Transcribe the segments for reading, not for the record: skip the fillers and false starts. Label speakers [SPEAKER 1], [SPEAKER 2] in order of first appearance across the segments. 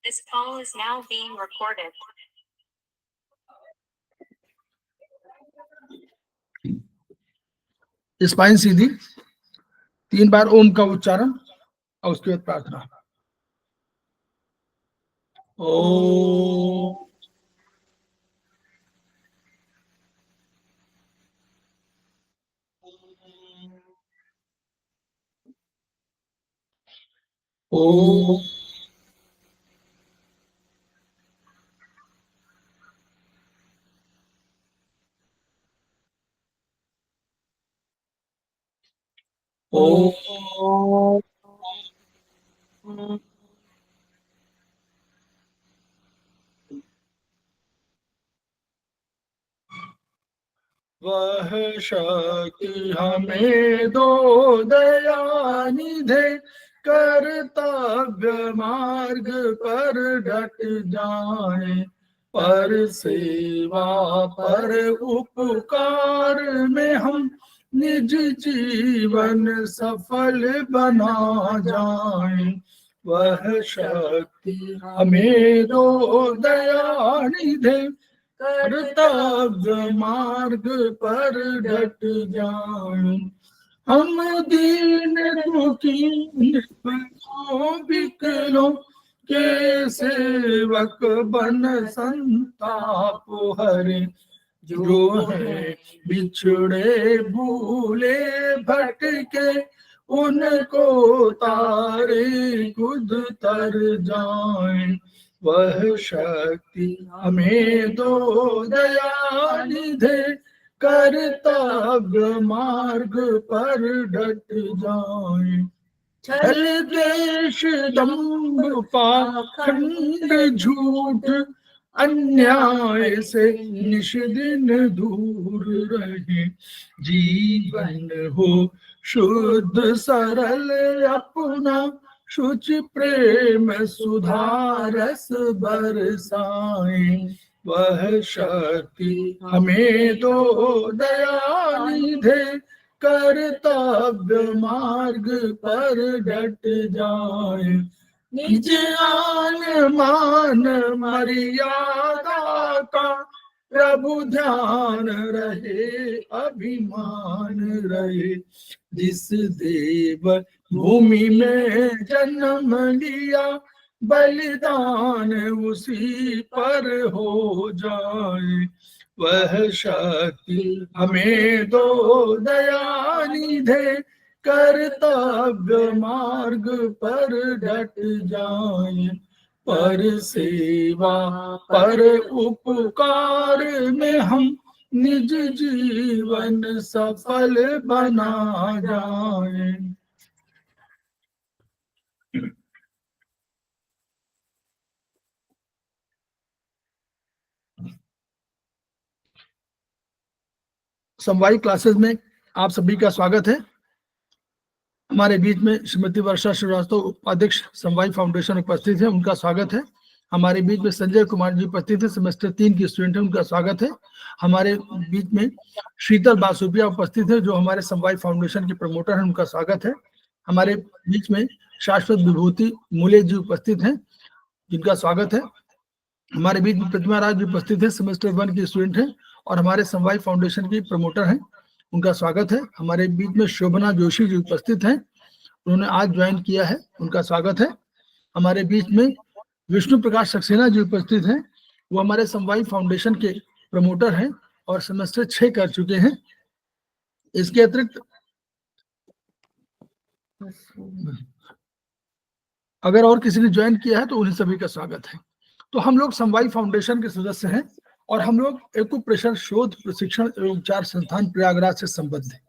[SPEAKER 1] This call is now being recorded.
[SPEAKER 2] Spine सीधी, 3 बार ओम का उच्चारण और उसके बाद प्रार्थना। ओम ओम ओम वह शक्ति हमें दो दयानिधे, कर्तव्य मार्ग पर डट जाए, पर सेवा पर उपकार में हम निज जीवन सफल बना जाए। वह शक्ति हमें दो दयानिधे, कर्तव्य मार्ग पर डट जाए। हम दीन दुखी निर्बलों विकलों के सेवक बन संताप हरे, जो है बिछड़े भूले भटके, उनको तारे खुद तर जाए। वह शक्ति हमें दो दयानिधे, कर्तव्य मार्ग पर डट जाए। छल द्वेष दंभ पाखंड झूठ अन्याय से निष्दिन दूर रहे, जीवन हो शुद्ध सरल अपना, शुचि प्रेम सुधारस बरसाए। वह शक्ति हमें दो दयानिधे, कर्तव्य मार्ग पर डट जाए। निज आन मान मर्यादा का प्रभु ध्यान रहे, अभिमान रहे, जिस देव भूमि में जन्म लिया, बलिदान उसी पर हो जाए। वह शक्ति हमें दो दयानिधे, कर्तव्य मार्ग पर डट जाए, पर सेवा पर उपकार में हम निज जीवन सफल बना जाए। समवायी क्लासेस में आप सभी का स्वागत है। हमारे बीच में श्रीमती वर्षा श्रीवास्तव उपाध्यक्ष समवायी फाउंडेशन उपस्थित है, उनका स्वागत है। हमारे बीच में संजय कुमार जी उपस्थित है, सेमेस्टर 3 की स्टूडेंट है, उनका स्वागत है। हमारे बीच में शीतल बासुपिया उपस्थित है, जो हमारे समवायी फाउंडेशन के प्रमोटर हैं, उनका स्वागत है। हमारे बीच में शाश्वत विभूति मूले जी उपस्थित हैं, जिनका स्वागत है। हमारे बीच में प्रतिमा राज जी उपस्थित है, सेमेस्टर 1 की स्टूडेंट है और हमारे समवायी फाउंडेशन की प्रमोटर हैं, उनका स्वागत है। हमारे बीच में शोभना जोशी जी उपस्थित हैं, उन्होंने आज ज्वाइन किया है, उनका स्वागत है। हमारे बीच में विष्णु प्रकाश सक्सेना जी उपस्थित हैं, वो हमारे समवायी फाउंडेशन के प्रमोटर हैं और सेमेस्टर 6 कर चुके हैं। इसके अतिरिक्त अगर और किसी ने ज्वाइन किया है तो उन्हें सभी का स्वागत है। तो हम लोग समवायी फाउंडेशन के सदस्य हैं और हम लोग एक्यूप्रेशर शोध प्रशिक्षण एवं उपचार संस्थान प्रयागराज से संबद्ध हैं।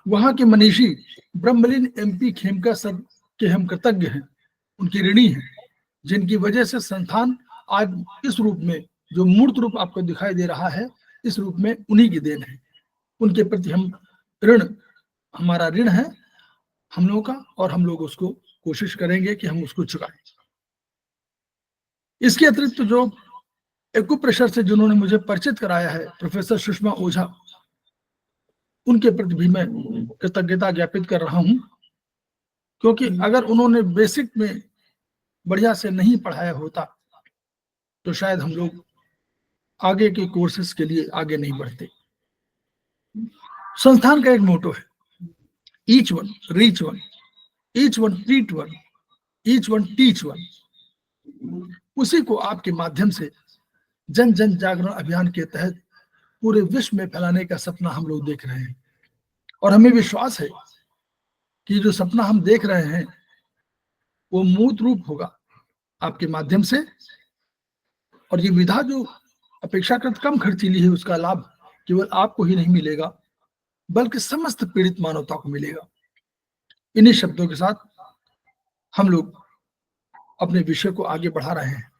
[SPEAKER 2] वहां के मनीषी ब्रह्मलीन MP खेमका सर के हम कृतज्ञ हैं, उनकी ऋणी हैं, जिनकी वजह से संस्थान आज इस रूप में, जो मूर्त रूप आपको दिखाई दे रहा है, इस रूप में उन्हीं की देन है। उनके प्रति हम हमारा ऋण है हम लोगों का, और हम लोग उसको कोशिश करेंगे कि हम उसको चुकाएं। इसके अतिरिक्त जो एक्यूप्रेशर से जिन्होंने मुझे परिचित कराया है, प्रोफेसर सुषमा ओझा, उनके प्रति भी मैं कृतज्ञता ज्ञापित कर रहा हूं, क्योंकि अगर उन्होंने बेसिक में बढ़िया से नहीं पढ़ाया होता तो शायद हम लोग आगे के कोर्सेज के लिए आगे नहीं बढ़ते। संस्थान का एक मोटो है, each one reach one, each one treat one, each one teach one. उसी को आपके माध्यम से जन जन जागरण अभियान के तहत पूरे विश्व में फैलाने का सपना हम लोग देख रहे हैं। और हमें विश्वास है कि जो सपना हम देख रहे हैं वो मूर्त रूप होगा आपके माध्यम से। और ये विधा जो अपेक्षाकृत कम खर्चीली है, उसका लाभ केवल आपको ही नहीं मिलेगा बल्कि समस्त पीड़ित मानवता को मिलेगा। इन्हीं शब्दों के साथ हम लोग अपने विषय को आगे बढ़ा रहे हैं।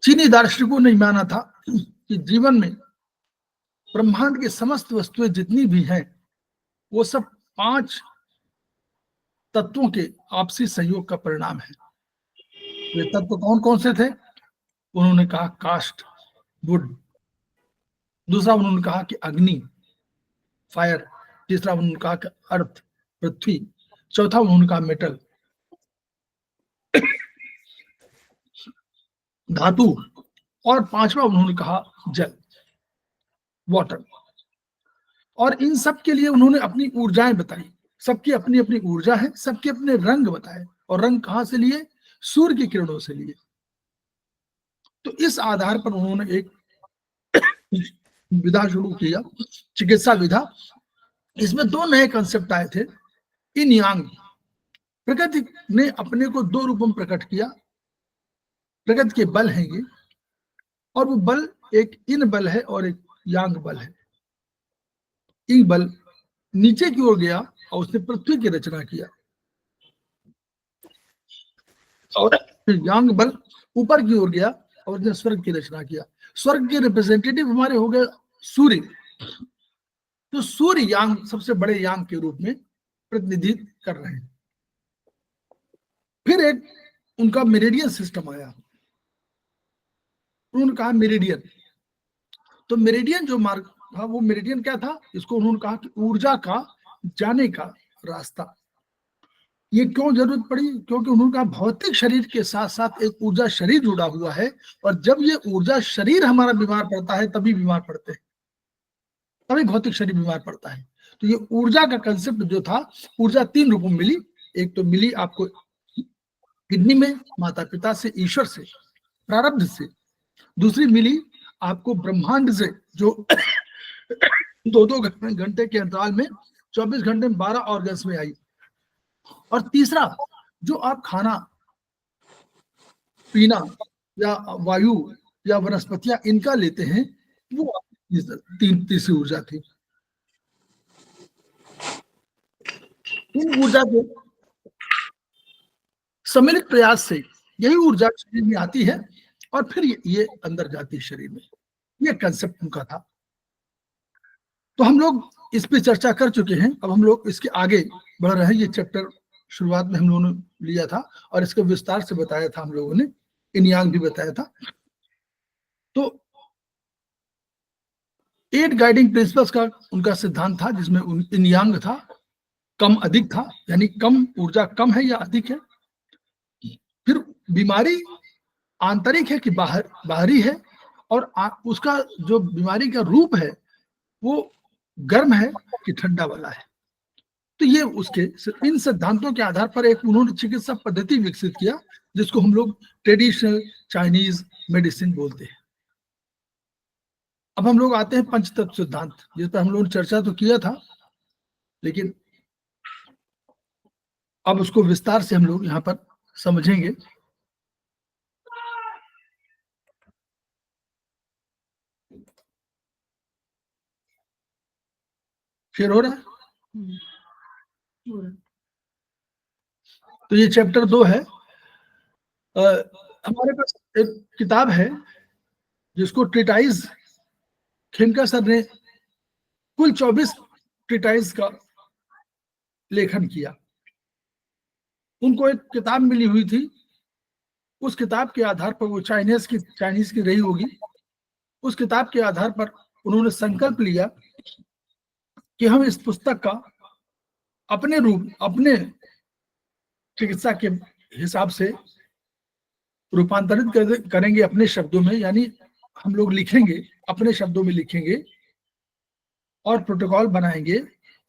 [SPEAKER 2] चीनी दार्शनिकों ने माना था कि जीवन में ब्रह्मांड की समस्त वस्तुएं जितनी भी हैं वो सब 5 तत्वों के आपसी सहयोग का परिणाम है। वे तत्व कौन कौन से थे? उन्होंने कहा काष्ठ, वुड। दूसरा उन्होंने कहा कि अग्नि, फायर। तीसरा उन्होंने कहा कि अर्थ, पृथ्वी। चौथा उन्होंने कहा मेटल, धातु। और पांचवा उन्होंने कहा जल, वाटर। और इन सब के लिए उन्होंने अपनी ऊर्जाएं बताई। सबकी अपनी अपनी ऊर्जा है, सबके अपने रंग बताए। और रंग कहां से लिए? सूर्य की किरणों से लिए। तो इस आधार पर उन्होंने एक विधा शुरू किया, चिकित्सा विधा। इसमें 2 नए कंसेप्ट आए थे, इन यांग। प्रकृति ने अपने को 2 रूपों में प्रकट किया। प्रकृति के बल हैं ये, और वो बल एक इन बल है और एक यांग बल है। इन बल नीचे की ओर गया और उसने पृथ्वी की रचना किया, और यांग बल ऊपर की ओर गया और उसने स्वर्ग की रचना किया। स्वर्ग के रिप्रेजेंटेटिव हमारे हो गए सूर्य। तो सूर्य यांग, सबसे बड़े यांग के रूप में प्रतिनिधित्व कर रहे हैं। फिर एक उनका मेरिडियन सिस्टम आया। उन्होंने कहा मेरिडियन। तो मेरिडियन जो मार्ग था, वो मेरिडियन क्या था? इसको उन्होंने कहा कि ऊर्जा का जाने का रास्ता। ये क्यों जरूरत पड़ी? क्योंकि उन्होंने कहा भौतिक शरीर के साथ साथ एक ऊर्जा शरीर जुड़ा हुआ है, और जब ये ऊर्जा शरीर हमारा बीमार पड़ता है तभी बीमार पड़ते हैं, तभी भौतिक शरीर बीमार पड़ता है। तो ये ऊर्जा का कंसेप्ट जो था, ऊर्जा 3 रूपों में मिली। एक तो मिली आपको किडनी में, माता पिता से, ईश्वर से, प्रारब्ध से। दूसरी मिली आपको ब्रह्मांड से, जो 2-2 घंटे के अंतराल में 24 घंटे में 12 ऑर्गन्स में आई। और तीसरा, जो आप खाना पीना या वायु या वनस्पतियां इनका लेते हैं, वो तीसरी ऊर्जा थी। इन ऊर्जा के सम्मिलित प्रयास से यही ऊर्जा शरीर में आती है और फिर ये अंदर जाती है शरीर में। ये कंसेप्ट उनका था। तो हम लोग इस पे चर्चा कर चुके हैं। अब हम लोग इसके आगे बढ़ रहे हैं। ये चैप्टर शुरुआत में हम लोगों ने लिया था और इसको विस्तार से बताया था हम लोगों ने, इन यांग भी बताया था। तो 8 गाइडिंग प्रिंसिपल्स का उनका सिद्धांत था, जिसमें इन यांग था, कम अधिक था, यानी कम ऊर्जा कम है या अधिक है। फिर बीमारी आंतरिक है कि बाहरी है, और उसका जो बीमारी का रूप है वो गर्म है कि ठंडा वाला है। तो ये उसके इन सिद्धांतों के आधार पर एक उन्होंने चिकित्सा पद्धति विकसित किया, जिसको हम लोग ट्रेडिशनल चाइनीज मेडिसिन बोलते हैं। अब हम लोग आते हैं पंचतत्व सिद्धांत, जिस पर हम लोगों ने चर्चा तो किया था, लेकिन अब उसको विस्तार से हम लोग यहाँ पर समझेंगे। शेयर हो रहा है? तो ये चैप्टर 2 है। हमारे पास एक किताब है जिसको ट्रीटाइज, खेमका सर ने कुल 24 ट्रीटाइज का लेखन किया। उनको एक किताब मिली हुई थी, उस किताब के आधार पर, वो चाइनीज की रही होगी, उस किताब के आधार पर उन्होंने संकल्प लिया कि हम इस पुस्तक का अपने चिकित्सा के हिसाब से रूपांतरित करेंगे अपने शब्दों में, यानी हम लोग लिखेंगे, अपने शब्दों में लिखेंगे और प्रोटोकॉल बनाएंगे।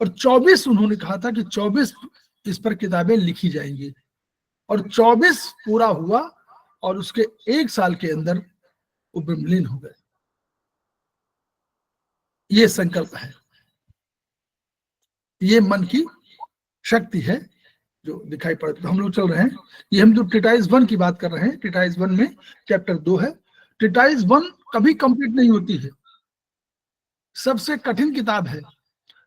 [SPEAKER 2] और 24 उन्होंने कहा था कि 24 इस पर किताबें लिखी जाएंगी, और 24 पूरा हुआ और उसके 1 साल के अंदर वो विलीन हो गए। ये संकल्प है, ये मन की शक्ति है जो दिखाई पड़ती। तो हम लोग चल रहे हैं, ये हम जो ट्रीटाइज 1 की बात कर रहे हैं, ट्रीटाइज 1 में चैप्टर 2 है। ट्रीटाइज 1 कभी कंप्लीट नहीं होती है, सबसे कठिन किताब है,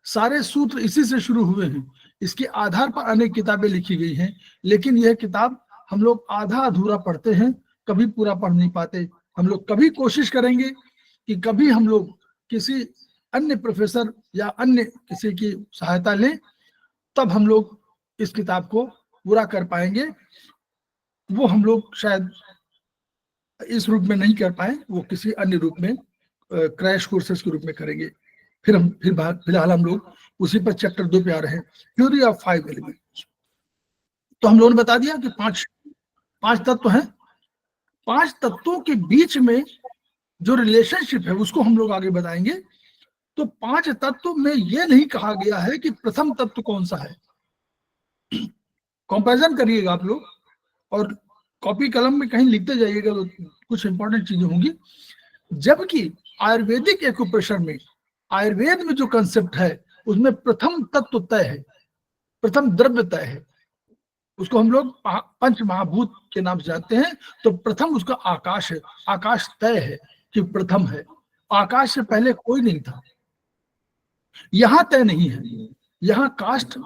[SPEAKER 2] सारे सूत्र इसी से शुरू हुए हैं, इसके आधार पर अनेक किताबें लिखी गई हैं, लेकिन यह किताब हम लोग आधा अधूरा पढ़ते हैं, कभी पूरा पढ़ नहीं पाते। हम लोग कभी कोशिश करेंगे कि कभी हम लोग किसी अन्य प्रोफेसर या अन्य किसी की सहायता लें, तब हम लोग इस किताब को पूरा कर पाएंगे। वो हम लोग शायद इस रूप में नहीं कर पाए, वो किसी अन्य रूप में क्रैश कोर्सेज के रूप में करेंगे। फिलहाल हम लोग उसी पर चैप्टर 2 पे आ रहे हैं, थ्योरी ऑफ 5 एलिमेंट्स। तो हम लोगों ने बता दिया कि पांच तत्व हैं, 5 तत्वों के बीच में जो रिलेशनशिप है उसको हम लोग आगे बताएंगे। तो 5 तत्व में यह नहीं कहा गया है कि प्रथम तत्व कौन सा है। कंपैरिजन करिएगा आप लोग, और कॉपी कलम में कहीं लिखते जाइएगा तो कुछ इंपॉर्टेंट चीजें होंगी। जबकि आयुर्वेदिक एक्यूप्रेशर में, आयुर्वेद में जो कंसेप्ट है उसमें प्रथम तत्व तय है, प्रथम द्रव्य तय है, उसको हम लोग पंच महाभूत के नाम से जानते हैं। तो प्रथम उसका आकाश है, आकाश तय है कि प्रथम है, आकाश से पहले कोई नहीं था। यहां तय नहीं है, यहां कास्ट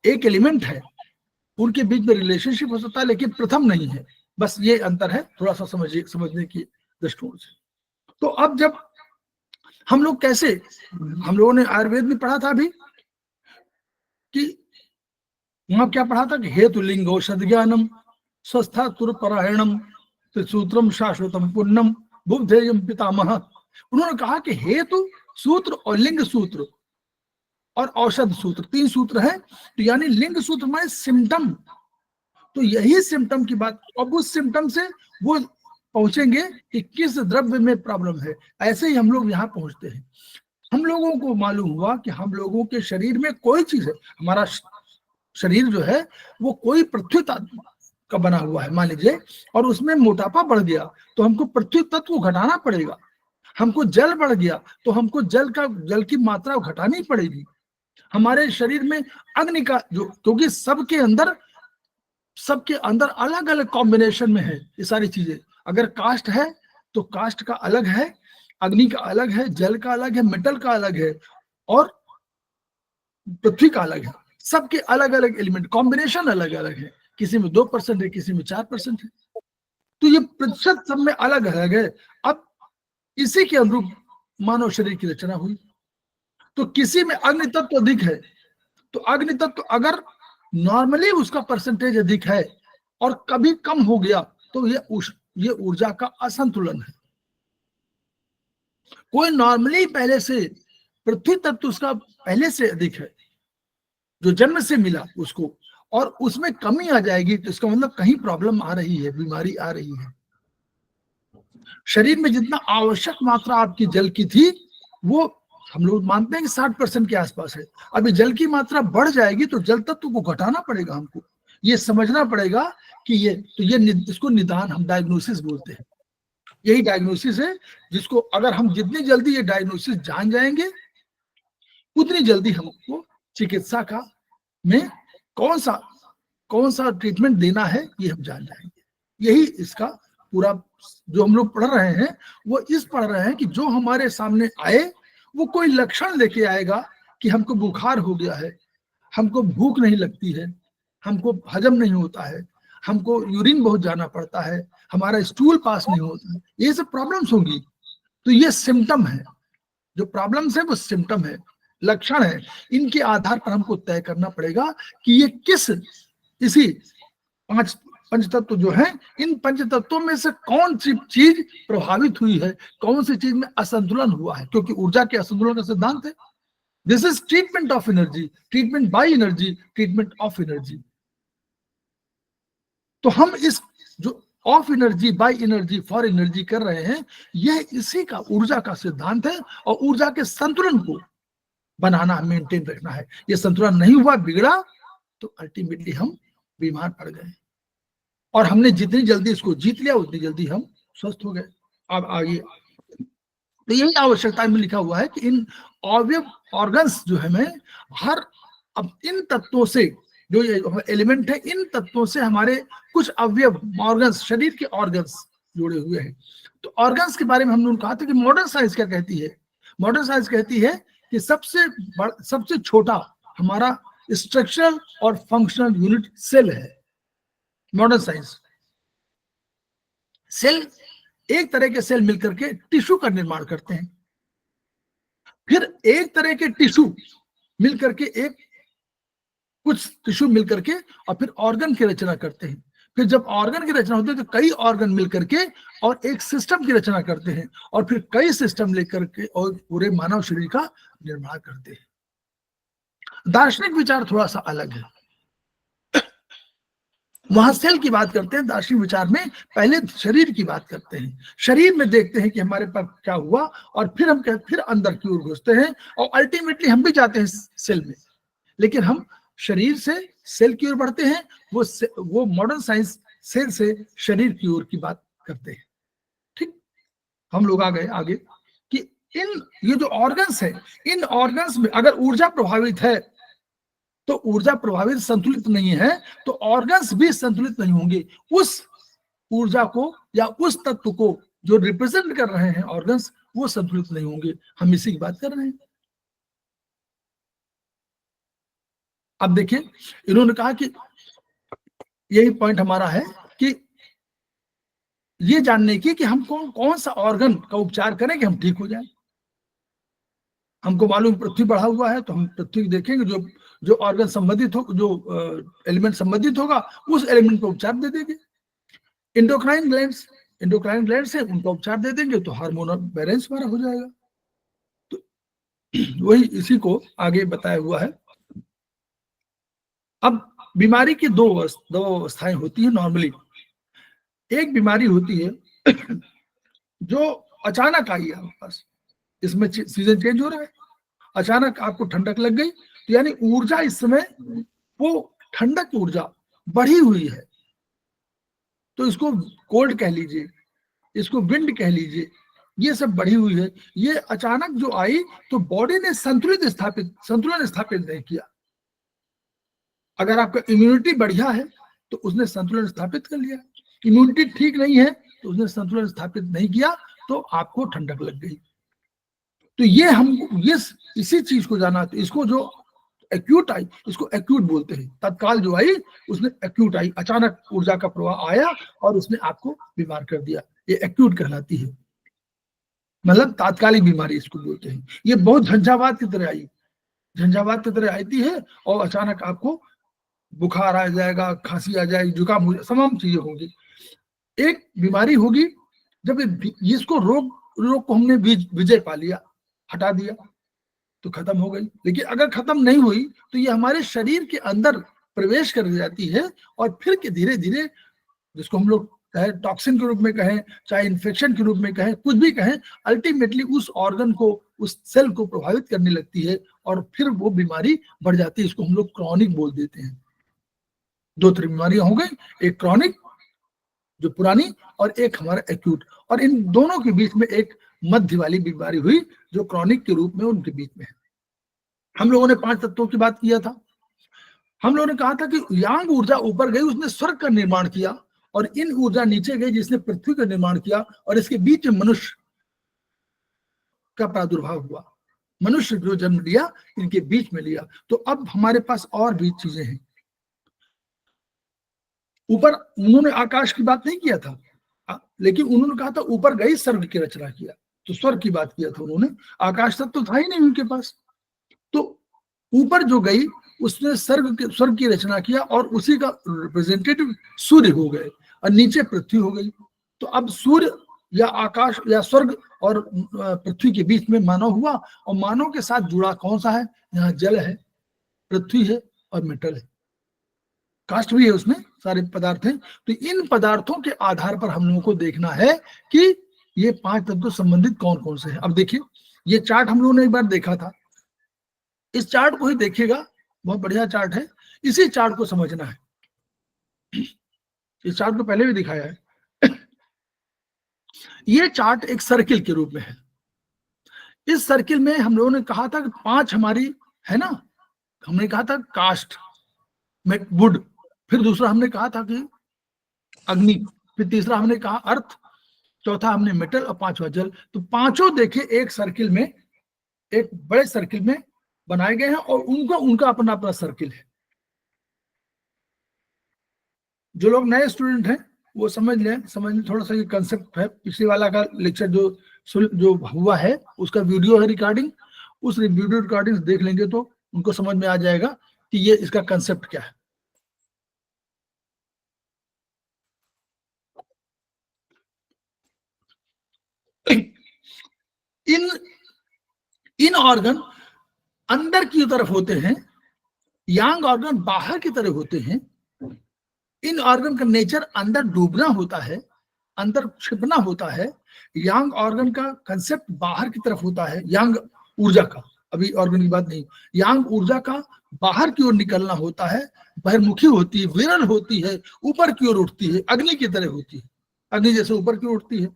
[SPEAKER 2] एक एलिमेंट है, उनके बीच में रिलेशनशिप हो सकता है, लेकिन प्रथम नहीं है। बस ये अंतर है, थोड़ा सा समझने की दृष्टिकोण से। तो अब जब हम लोग कैसे, हम लोगों ने आयुर्वेद में पढ़ा था अभी कि वहां क्या पढ़ा था कि हेतु लिंगो सद्ज्ञानम स्वस्था तुरपरायणम त्रिसूत्रम शाश्वतम पुण्यम बुद्धेयम पितामह। उन्होंने कहा कि हेतु सूत्र और लिंग सूत्र और औषध सूत्र, 3 सूत्र है। तो यानी लिंग सूत्र में सिम्टम, तो यही सिम्टम की बात, अब उस सिम्टम से वो पहुंचेंगे कि किस द्रव्य में प्रॉब्लम है। ऐसे ही हम लोग यहाँ पहुंचते हैं। हम लोगों को मालूम हुआ कि हम लोगों के शरीर में कोई चीज है, हमारा शरीर जो है वो कोई पृथ्वी तत्व का बना हुआ है मान लीजिए, और उसमें मोटापा बढ़ गया तो हमको पृथ्वी तत्व घटाना पड़ेगा। हमको जल बढ़ गया तो हमको जल की मात्रा घटानी पड़ेगी। हमारे शरीर में अग्नि का जो, क्योंकि सबके अंदर अलग अलग कॉम्बिनेशन में है ये सारी चीजें। अगर कास्ट है तो कास्ट का अलग है, अग्नि का अलग है, जल का अलग है, मेटल का अलग है, और पृथ्वी का अलग है। सबके अलग अलग एलिमेंट कॉम्बिनेशन अलग अलग है, किसी में 2% है, किसी में 4% है। तो ये प्रतिशत सब में अलग अलग है। अब इसी के अनुरूप मानव शरीर की रचना हुई। तो किसी में अग्नि तत्व अधिक है, तो अग्नि तत्व अगर नॉर्मली उसका परसेंटेज अधिक है और कभी कम हो गया तो ये ऊर्जा का असंतुलन है। कोई नॉर्मली पहले से पृथ्वी तत्व उसका पहले से अधिक है, जो जन्म से मिला उसको, और उसमें कमी आ जाएगी तो इसका मतलब कहीं प्रॉब्लम आ रही है, बीमारी आ रही है। शरीर में जितना आवश्यक मात्रा आपकी जल की थी वो हम लोग मानते हैं कि 60% के आसपास है। अभी जल की मात्रा बढ़ जाएगी तो जल तत्व को घटाना पड़ेगा हमको, ये समझना पड़ेगा कि इसको निदान हम डायग्नोसिस बोलते हैं। यही डायग्नोसिस है जिसको अगर हम जितनी जल्दी ये डायग्नोसिस जान जाएंगे उतनी जल्दी हमको चिकित्सा का में कौन सा ट्रीटमेंट देना है ये हम जान जाएंगे। यही इसका पूरा जो हम लोग पढ़ रहे हैं वो पढ़ रहे हैं कि जो हमारे सामने आए वो कोई लक्षण लेके आएगा कि हमको बुखार हो गया है, हमको भूख नहीं लगती है, हमको हजम नहीं होता है, हमको यूरिन बहुत जाना पड़ता है, हमारा स्टूल पास नहीं होता है, ये सब प्रॉब्लम्स होंगी। तो ये सिम्टम है, जो प्रॉब्लम्स है वो सिम्टम है, लक्षण है। इनके आधार पर हमको तय करना पड़ेगा कि ये किस इसी 5 पंचतत्व जो है, इन पंचतत्वों में से कौन सी चीज प्रभावित हुई है, कौन सी चीज में असंतुलन हुआ है। क्योंकि ऊर्जा के असंतुलन का सिद्धांत है, this is treatment of energy, treatment by energy, treatment of energy. तो हम इस जो of energy by energy for energy कर रहे हैं, यह इसी का ऊर्जा का सिद्धांत है, और ऊर्जा के संतुलन को बनाना, मेंटेन रखना है। ये संतुलन नहीं हुआ, बिगड़ा, तो अल्टीमेटली हम बीमार पड़ गए, और हमने जितनी जल्दी इसको जीत लिया उतनी जल्दी हम स्वस्थ हो गए। अब आगे तो यही आवश्यकता में लिखा हुआ है कि इन अवयव ऑर्गन्स जो है हमें हर, अब इन तत्वों से जो ये एलिमेंट है, इन तत्वों से हमारे कुछ अवयव ऑर्गन्स, शरीर के ऑर्गन्स जुड़े हुए हैं। तो ऑर्गन्स के बारे में हम लोगों ने कहा था कि मॉडर्न साइंस क्या कहती है, मॉडर्न साइंस कहती है कि सबसे छोटा हमारा स्ट्रक्चरल और फंक्शनल यूनिट सेल है। मॉडर्न साइंस, सेल, एक तरह के सेल मिलकर के टिश्यू का निर्माण करते हैं, फिर एक तरह के टिश्यू मिलकर के कुछ टिश्यू मिलकर के और फिर ऑर्गन की रचना करते हैं। फिर जब ऑर्गन की रचना होती है तो कई ऑर्गन मिलकर के और एक सिस्टम की रचना करते हैं, और फिर कई सिस्टम लेकर के और पूरे मानव शरीर का निर्माण करते हैं। दार्शनिक विचार थोड़ा सा अलग है, वहां सेल की बात करते हैं, दार्शनिक विचार में पहले शरीर की बात करते हैं। शरीर में देखते हैं कि हमारे पास क्या हुआ, और फिर हम फिर अंदर की ओर घुसते हैं, और अल्टीमेटली हम भी जाते हैं सेल में, लेकिन हम शरीर से सेल की ओर बढ़ते हैं। वो मॉडर्न साइंस सेल से शरीर की ओर की बात करते हैं। ठीक, हम लोग आ गए आगे कि ये जो ऑर्गन्स है, इन ऑर्गन्स में अगर ऊर्जा प्रभावित है तो ऊर्जा प्रभावित संतुलित नहीं है तो ऑर्गन्स भी संतुलित नहीं होंगे। उस ऊर्जा को या उस तत्व को जो रिप्रेजेंट कर रहे हैं ऑर्गन्स, वो संतुलित नहीं होंगे। हम इसी की बात कर रहे हैं। अब देखिए, इन्होंने कहा कि यही पॉइंट हमारा है कि ये जानने की कि हम कौन सा ऑर्गन का उपचार करें कि हम ठीक हो जाए। हमको मालूम पृथ्वी बढ़ा हुआ है तो हम पृथ्वी देखेंगे, जो ऑर्गन संबंधित हो, जो एलिमेंट संबंधित होगा उस एलिमेंट को उपचार दे देंगे। इंडोक्राइन ग्लैंड से उनका उपचार दे देंगे तो हार्मोनल बैलेंस हमारा हो जाएगा। तो वही इसी को आगे बताया हुआ है। अब बीमारी की दो अवस्थाएं होती है नॉर्मली। एक बीमारी होती है जो अचानक आई है आपके पास, इसमें सीजन चेंज हो रहा है, अचानक आपको ठंडक लग गई, तो यानी ऊर्जा इस समय वो ठंडक ऊर्जा बढ़ी हुई है, तो इसको कोल्ड कह लीजिए, इसको विंड कह लीजिए, ये सब बढ़ी हुई है। ये अचानक जो आई तो बॉडी ने संतुलन स्थापित नहीं किया। अगर आपका इम्यूनिटी बढ़िया है तो उसने संतुलन स्थापित कर लिया, इम्यूनिटी ठीक नहीं है तो उसने संतुलन स्थापित नहीं किया, तो आपको ठंडक लग गई। तो ये हम इसी चीज को जाना, तो इसको जो एक्यूट आई, इसको एक्यूट बोलते हैं। तत्काल जो आई उसने एक्यूट आई, अचानक ऊर्जा का प्रवाह आया और उसने आपको बीमार कर दिया, ये एक्यूट कहलाती है, मतलब तात्कालिक बीमारी इसको बोलते हैं। ये बहुत झंझावात की तरह आई, झंझावात की तरह आती है और अचानक आपको बुखार आ जाएगा, खांसी आ जाएगी, जुकाम हो जाएगा, तमाम चीजें होंगी। एक बीमारी होगी जब इसको रोग को हमने विजय पा लिया, हटा दिया तो खत्म हो गई। लेकिन अगर खत्म नहीं हुई तो ये हमारे शरीर के अंदर प्रवेश कर जाती है और फिर के धीरे धीरे, जिसको हम लोग चाहे टॉक्सिन के रूप में कहें, चाहे इन्फेक्शन के रूप में कहें, कुछ भी कहें, अल्टीमेटली उस ऑर्गन को, उस सेल को प्रभावित करने लगती है और फिर वो बीमारी बढ़ जाती है। इसको हम लोग क्रॉनिक बोल देते हैं। दो तरह बीमारियां हो गई, एक क्रॉनिक जो पुरानी और एक हमारा एक्यूट, और इन दोनों के बीच में एक मध्य वाली बीमारी हुई जो क्रॉनिक के रूप में उनके बीच में है। हम लोगों ने 5 तत्वों की बात किया था। हम लोगों ने कहा था कि यांग ऊर्जा ऊपर गई, उसने स्वर्ग का निर्माण किया, और इन ऊर्जा नीचे गई जिसने पृथ्वी का निर्माण किया, और इसके बीच में मनुष्य का प्रादुर्भाव हुआ। मनुष्य जो जन्म लिया इनके बीच में लिया। तो अब हमारे पास और भी चीजें हैं। ऊपर उन्होंने आकाश की बात नहीं किया था, लेकिन उन्होंने कहा था ऊपर गई स्वर्ग की रचना किया, तो स्वर्ग की बात किया था उन्होंने। आकाश तक तो था ही नहीं उनके पास, तो ऊपर जो गई उसने स्वर्ग की रचना किया, और उसी का रिप्रेजेंटेटिव सूर्य हो गए, और नीचे पृथ्वी हो गई। तो अब सूर्य या आकाश या स्वर्ग और पृथ्वी के बीच में मानव हुआ, और मानव के साथ जुड़ा कौन सा है? यहाँ जल है, पृथ्वी है और मेटल है। कास्ट भी है उसमें, सारे पदार्थ हैं। तो इन पदार्थों के आधार पर हम लोगों को देखना है कि ये 5 तत्व संबंधित कौन कौन से हैं। अब देखिए, ये चार्ट हम लोगों ने एक बार देखा था, इस चार्ट को ही देखिएगा, बहुत बढ़िया चार्ट है, इसी चार्ट को समझना है। इस चार्ट को पहले भी दिखाया है। ये चार्ट एक सर्किल के रूप में है। इस सर्किल में हम लोगों ने कहा था कि 5 हमारी है ना, हमने कहा था कास्ट में वुड, फिर दूसरा हमने कहा था कि अग्नि, फिर तीसरा हमने कहा अर्थ, चौथा हमने मेटल और पांचवा जल। तो पांचों देखे एक सर्किल में, एक बड़े सर्किल में बनाए गए हैं और उनका उनका अपना अपना सर्किल है। जो लोग नए स्टूडेंट हैं वो समझ लें, थोड़ा सा ये कंसेप्ट है। पिछले वाला का लेक्चर जो हुआ है उसका वीडियो है रिकॉर्डिंग, उस वीडियो रिकॉर्डिंग देख लेंगे तो उनको समझ में आ जाएगा कि ये इसका कंसेप्ट क्या है। इन ऑर्गन अंदर की तरफ होते हैं, यांग ऑर्गन बाहर की तरफ होते हैं। इन ऑर्गन का नेचर अंदर डूबना होता है, अंदर छिपना होता है। यांग ऑर्गन का कंसेप्ट बाहर की तरफ होता है, यांग ऊर्जा का, अभी ऑर्गन की बात नहीं, यांग ऊर्जा का बाहर की ओर निकलना होता है, बहिर्मुखी होती है, विरल होती है, ऊपर की ओर उठती है, अग्नि की तरह होती है, अग्नि जैसे ऊपर की ओर उठती है।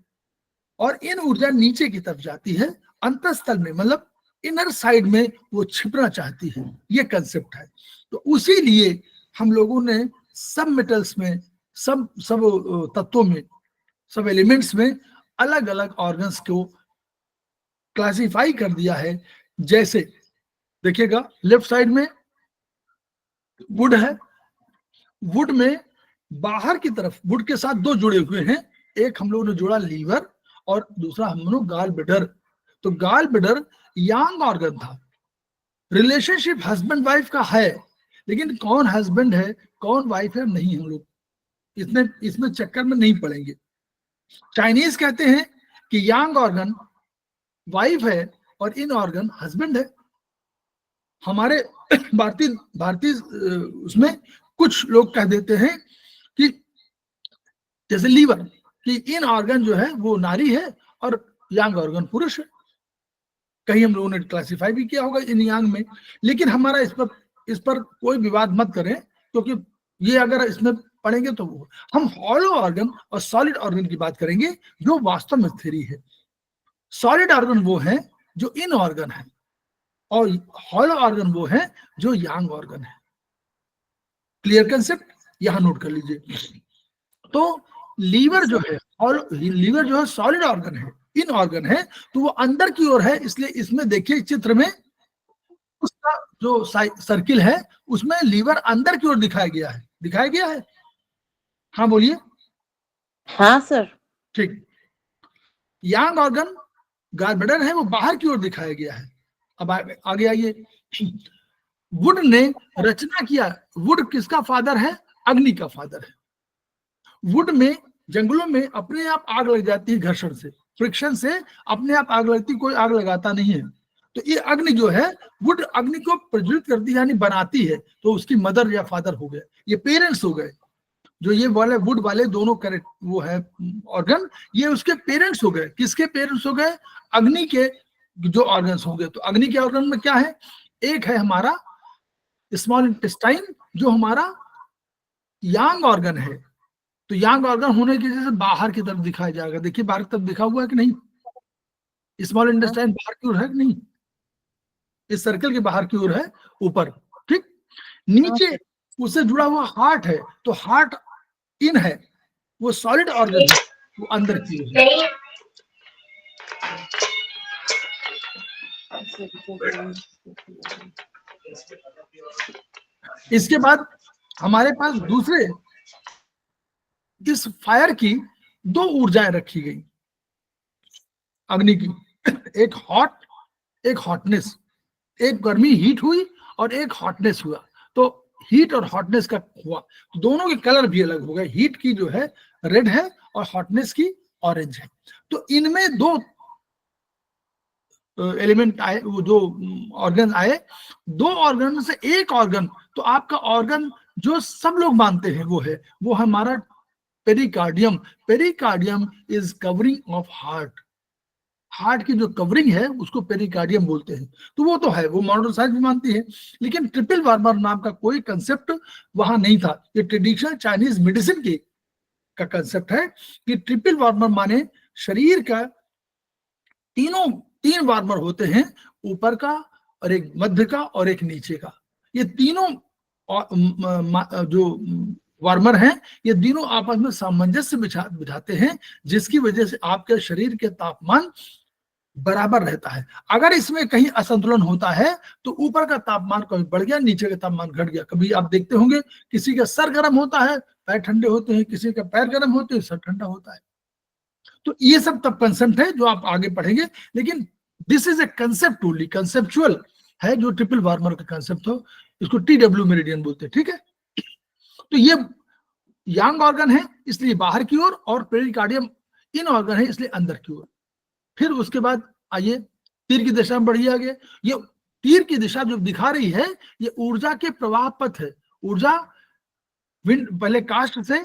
[SPEAKER 2] और इन ऊर्जा नीचे की तरफ जाती है, अंतस्थल में, मतलब इनर साइड में वो छिपना चाहती है। ये कंसेप्ट है। तो उसी लिए हम लोगों ने सब मेटल्स में, सब तत्वों में, सब एलिमेंट्स में अलग अलग ऑर्गन्स को क्लासिफाई कर दिया है। जैसे देखिएगा, लेफ्ट साइड में वुड है, वुड में बाहर की तरफ वुड के साथ 2 जुड़े हुए हैं, एक हम लोगों ने जोड़ा लीवर और दूसरा हम लोग गाल ब्लैडर। तो गाल ब्लैडर यांग ऑर्गन था। रिलेशनशिप हस्बैंड वाइफ का है, लेकिन कौन हस्बैंड है कौन वाइफ है नहीं, हम लोग इसमें चक्कर में नहीं पड़ेंगे। चाइनीज कहते हैं कि यांग ऑर्गन वाइफ है और इन ऑर्गन हस्बैंड है। हमारे भारतीय उसमें कुछ लोग कह देते हैं कि जैसे लीवर, कि इन ऑर्गन जो है वो नारी है और यांग ऑर्गन पुरुष है। कहीं हम लोगों ने क्लासिफाई भी किया होगा इन यांग में, लेकिन हमारा इस पर कोई विवाद मत करें, क्योंकि ये अगर इसमें पढ़ेंगे तो हम हॉलो ऑर्गन और सॉलिड ऑर्गन की बात करेंगे, जो वास्तव में थ्योरी है। सॉलिड ऑर्गन वो है जो इन ऑर्गन है और हॉलो ऑर्गन वो है जो यांग ऑर्गन है। क्लियर कंसेप्ट, यहां नोट कर लीजिए। तो लीवर जो है सॉलिड ऑर्गन है, इन ऑर्गन है, तो वो अंदर की ओर है। इसलिए इसमें देखिए चित्र में उसका जो सर्किल है उसमें लीवर अंदर की ओर दिखाया गया है। हाँ बोलिए।
[SPEAKER 3] हाँ सर।
[SPEAKER 2] ठीक। यांग ऑर्गन गाल ब्लैडर है, वो बाहर की ओर दिखाया गया है। अब आगे आइए। वुड ने रचना किया। वुड किसका फादर है? अग्नि का फादर है। वुड में जंगलों में अपने आप आग लग जाती है, घर्षण से, फ्रिक्शन से अपने आप आग लगती, कोई आग लगाता नहीं है। तो ये अग्नि जो है, वुड अग्नि को प्रज्वलित करती है, यानी बनाती है, तो उसकी मदर या फादर हो गए, ये पेरेंट्स हो गए। जो ये वाले वुड वाले दोनों करेक्ट वो है ऑर्गन, ये उसके पेरेंट्स हो गए। किसके पेरेंट्स हो गए? अग्नि के जो ऑर्गन्स होंगे। तो अग्नि के ऑर्गन में क्या है? एक है हमारा स्मॉल इंटेस्टाइन, जो हमारा यांग ऑर्गन है। तो यांग ऑर्गन होने की वजह से बाहर की तरफ दिखाया जाएगा। देखिए बाहर की तरफ दिखा हुआ है कि नहीं? स्मॉल इंटेस्टाइन बाहर की ओर है कि नहीं? इस सर्कल के बाहर की ओर है, ऊपर। ठीक। नीचे उससे जुड़ा हुआ हार्ट है, तो हार्ट इन है, वो सॉलिड ऑर्गन है, वो अंदर की ओर है। इसके बाद हमारे पास दूसरे इस फायर की 2 ऊर्जाएं रखी गई अग्नि की, एक हॉट, एक हॉटनेस। एक गर्मी हीट हुई और एक हॉटनेस हुआ। तो हीट और हॉटनेस का हुआ, दोनों के कलर भी अलग हो गए। हीट की जो है रेड है और हॉटनेस की ऑरेंज है। तो इनमें 2 एलिमेंट आए, वो 2 ऑर्गन आए। 2 ऑर्गन से एक ऑर्गन, तो आपका ऑर्गन जो सब लोग मानते हैं वो हमारा pericardium. Pericardium is covering of heart. Heart की जो कवरिंग है उसको पेरिकार्डियम बोलते हैं। तो वो तो है, वो मॉडर्न साइंस भी मानती है, लेकिन ट्रिपल वार्मर नाम का कोई कंसेप्ट वहां नहीं था। ये ट्रेडिशनल चाइनीज मेडिसिन के का कंसेप्ट है कि ट्रिपल वार्मर माने शरीर का तीन वार्मर होते हैं, ऊपर का और एक मध्य का और एक नीचे का। ये तीनों जो वार्मर हैं ये तीनों आपस में सामंजस्य बिठाते हैं, जिसकी वजह से आपके शरीर के तापमान बराबर रहता है। अगर इसमें कहीं असंतुलन होता है तो ऊपर का तापमान कभी बढ़ गया, नीचे का तापमान घट गया। कभी आप देखते होंगे किसी का सर गर्म होता है, पैर ठंडे होते हैं, किसी का पैर गर्म होते हैं, सर ठंडा होता है। तो ये सब तब कंसेप्ट है जो आप आगे पढ़ेंगे, लेकिन this is a concept only, conceptual है जो ट्रिपल वार्मर का कंसेप्ट हो। इसको TW मेरिडियन बोलते हैं, ठीक है। तो ये यांग ऑर्गन है इसलिए बाहर की ओर, और पेरिकार्डियम इन ऑर्गन है इसलिए अंदर की ओर। फिर उसके बाद आइए तीर की दिशा में बढ़िए आगे। ये तीर की दिशा जो दिखा रही है ये ऊर्जा के प्रवाह पथ है। ऊर्जा विंड पहले कास्ट से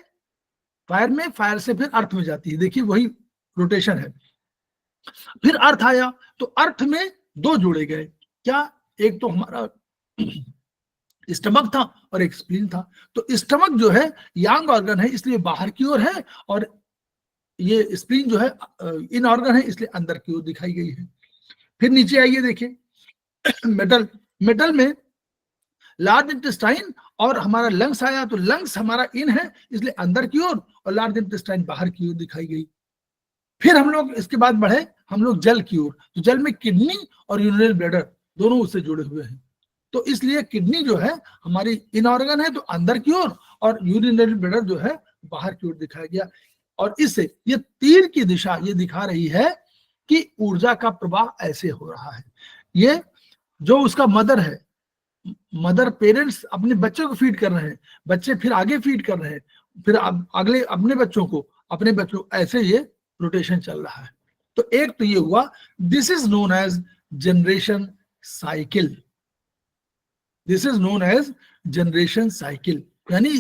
[SPEAKER 2] फायर में, फायर से फिर अर्थ में जाती है, देखिए वही रोटेशन है। फिर अर्थ आया तो अर्थ में दो जोड़े गए, क्या? एक तो हमारा स्टमक था और एक स्प्लीन था। तो स्टमक जो है यांग ऑर्गन है इसलिए बाहर की ओर है, और ये स्प्लीन जो है इन ऑर्गन है इसलिए अंदर की ओर दिखाई गई है। फिर नीचे आइए देखिए मेटल। मेटल में लार्ज इंटेस्टाइन और हमारा लंग्स आया, तो लंग्स हमारा इन है इसलिए अंदर की ओर, और लार्ज इंटेस्टाइन बाहर की ओर दिखाई गई। फिर हम लोग इसके बाद बढ़े हम लोग जल की ओर। तो जल में किडनी और यूरिनरी ब्लैडर दोनों उससे जुड़े हुए हैं। तो इसलिए किडनी जो है हमारी इन ऑर्गन है तो अंदर की ओर, और यूरिनरी ब्लैडर जो है बाहर की ओर दिखाया गया। और इससे ये तीर की दिशा ये दिखा रही है कि ऊर्जा का प्रवाह ऐसे हो रहा है। ये जो उसका मदर है, मदर पेरेंट्स अपने बच्चों को फीड कर रहे हैं, बच्चे फिर आगे फीड कर रहे हैं, फिर अगले अपने बच्चों को, अपने बच्चों, ऐसे ये रोटेशन चल रहा है। तो एक तो ये हुआ, this is known age generation cycle. This is known age generation cycle, यानी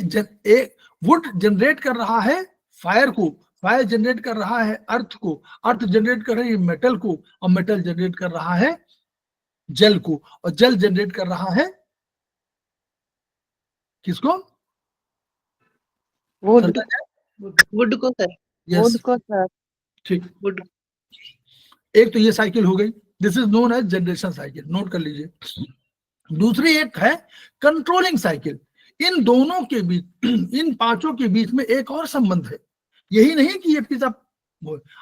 [SPEAKER 2] वुड जनरेट कर रहा है फायर को, फायर जनरेट कर रहा है अर्थ को, अर्थ जनरेट कर रही है मेटल को, और मेटल जनरेट कर रहा है जल को, और जल जनरेट कर रहा है किसको?
[SPEAKER 3] वुड वुड को सर,
[SPEAKER 2] यस
[SPEAKER 3] वुड को सर,
[SPEAKER 2] ठीक।
[SPEAKER 3] वुड।
[SPEAKER 2] एक तो ये साइकिल हो गई, this is known age generation cycle, note कर लीजिए। दूसरी एक है कंट्रोलिंग साइकिल। इन दोनों के बीच, इन पांचों के बीच में एक और संबंध है। यही नहीं कि ये पिता,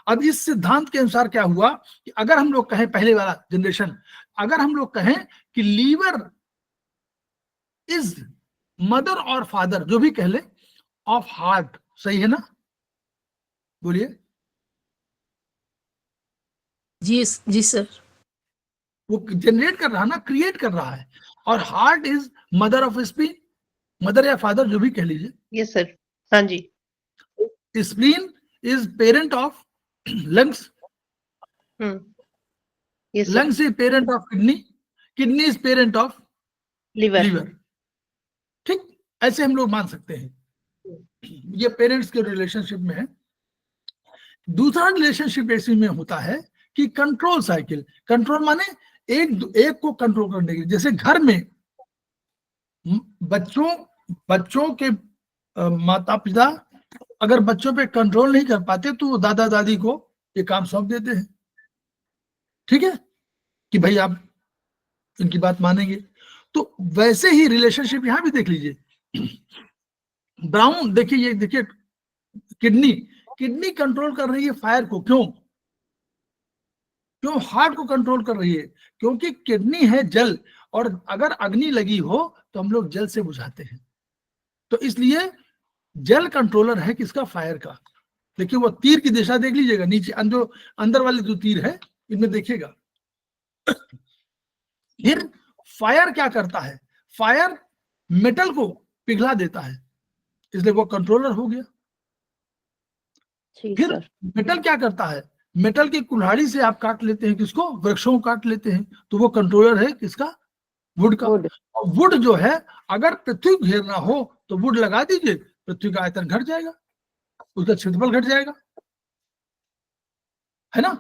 [SPEAKER 2] अब इस सिद्धांत के अनुसार क्या हुआ कि अगर हम लोग कहें पहले वाला जनरेशन, अगर हम लोग कहें कि लीवर इज मदर और फादर, जो भी कह ले, ऑफ हार्ट, सही है ना? बोलिए।
[SPEAKER 4] जी जी सर।
[SPEAKER 2] वो जनरेट कर रहा है ना, क्रिएट कर रहा है। और heart is mother of spleen, mother या फादर जो भी कह लीजिए।
[SPEAKER 3] यस सर, हाँ जी।
[SPEAKER 2] Spleen is parent of lungs,
[SPEAKER 3] yes sir.
[SPEAKER 2] Lungs is parent of kidney, kidney is parent of
[SPEAKER 3] liver.
[SPEAKER 2] Liver. ठीक, ऐसे हम लोग मान सकते हैं। ये पेरेंट्स के रिलेशनशिप में है। दूसरा रिलेशनशिप ऐसे में होता है कि कंट्रोल साइकिल। कंट्रोल माने एक को कंट्रोल करने के, जैसे घर में बच्चों के माता पिता अगर बच्चों पे कंट्रोल नहीं कर पाते तो वो दादा दादी को ये काम सौंप देते हैं, ठीक है, कि भाई आप इनकी बात मानेंगे। तो वैसे ही रिलेशनशिप यहां भी देख लीजिए। ब्राउन देखिए, ये देखिए किडनी कंट्रोल कर रही है फायर को। क्यों हार्ट को कंट्रोल कर रही है? क्योंकि किडनी है जल, और अगर अग्नि लगी हो तो हम लोग जल से बुझाते हैं। तो इसलिए जल कंट्रोलर है किसका? फायर का। देखिए वो तीर की दिशा देख लीजिएगा, नीचे अंदर वाले जो तीर है इनमें देखिएगा। फिर फायर क्या करता है? फायर मेटल को पिघला देता है, इसलिए वो कंट्रोलर हो गया। फिर मेटल क्या करता है? मेटल की कुल्हाड़ी से आप काट लेते हैं किसको? वृक्षों को काट लेते हैं, तो वो कंट्रोलर है किसका? वुड का। और वुड जो है अगर पृथ्वी घेरना हो तो वुड लगा दीजिए, पृथ्वी का आयतन घट जाएगा, उसका क्षेत्रफल घट जाएगा, है ना।